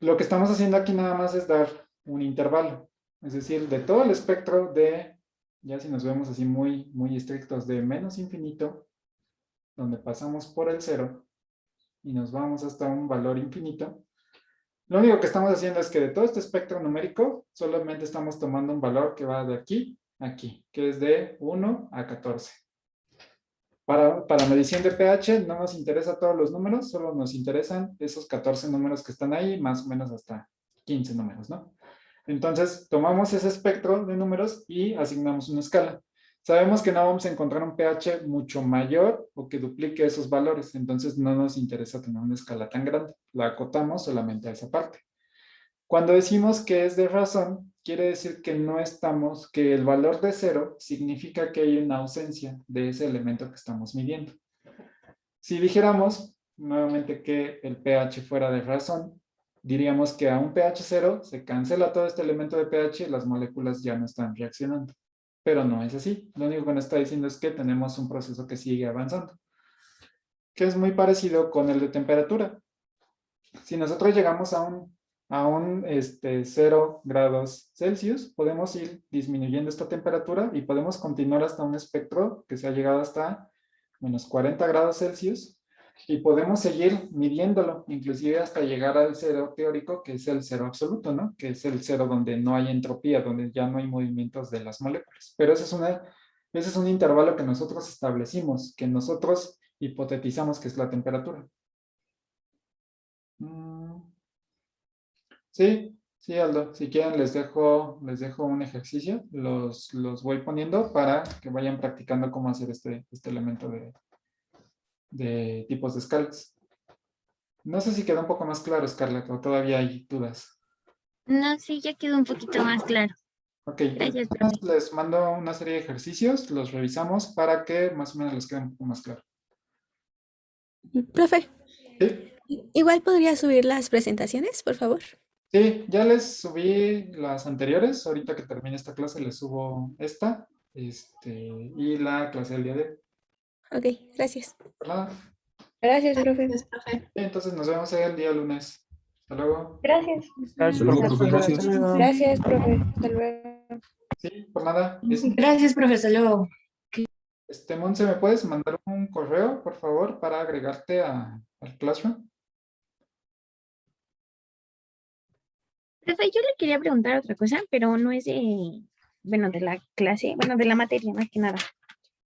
Lo que estamos haciendo aquí nada más es dar un intervalo. Es decir, de todo el espectro de, ya si nos vemos así muy, muy estrictos, de menos infinito, donde pasamos por el 0 y nos vamos hasta un valor infinito, lo único que estamos haciendo es que de todo este espectro numérico, solamente estamos tomando un valor que va de aquí a aquí, que es de 1 a 14. Para medición de pH no nos interesa todos los números, solo nos interesan esos 14 números que están ahí, más o menos hasta 15 números, ¿no? Entonces, tomamos ese espectro de números y asignamos una escala. Sabemos que no vamos a encontrar un pH mucho mayor o que duplique esos valores, entonces no nos interesa tener una escala tan grande. La acotamos solamente a esa parte. Cuando decimos que es de razón, quiere decir que no estamos, que el valor de 0 significa que hay una ausencia de ese elemento que estamos midiendo. Si dijéramos nuevamente que el pH fuera de razón, diríamos que a un pH 0 se cancela todo este elemento de pH y las moléculas ya no están reaccionando. Pero no es así. Lo único que nos está diciendo es que tenemos un proceso que sigue avanzando, que es muy parecido con el de temperatura. Si nosotros llegamos a un 0 grados Celsius, podemos ir disminuyendo esta temperatura y podemos continuar hasta un espectro que se ha llegado hasta menos 40 grados Celsius y podemos seguir midiéndolo, inclusive hasta llegar al 0 teórico, que es el 0 absoluto, ¿no? Que es el 0 donde no hay entropía, donde ya no hay movimientos de las moléculas. Pero ese es un intervalo que nosotros establecimos, que nosotros hipotetizamos que es la temperatura. Sí, Aldo. Si quieren les dejo un ejercicio. Los voy poniendo para que vayan practicando cómo hacer este elemento de tipos de escalas. No sé si quedó un poco más claro, Scarlett, o todavía hay dudas. No, sí, ya quedó un poquito más claro. Ok, Gracias, entonces les mando una serie de ejercicios, los revisamos para que más o menos les quede un poco más claro. Profe, ¿Sí? igual podría subir las presentaciones, por favor. Sí, ya les subí las anteriores. Ahorita que termine esta clase les subo esta y la clase del día de hoy. Ok, gracias. Por nada. Gracias, profe. Gracias, profe. Entonces nos vemos el día lunes. Hasta luego. Gracias. Gracias, Hasta luego, profe. profe, gracias. Gracias, profe. Hasta luego. Sí, por nada. Gracias, profe. Hasta luego. Monse, ¿me puedes mandar un correo, por favor, para agregarte al Classroom? Profe, yo le quería preguntar otra cosa, pero no es de, bueno, de la clase, bueno, de la materia, más que nada.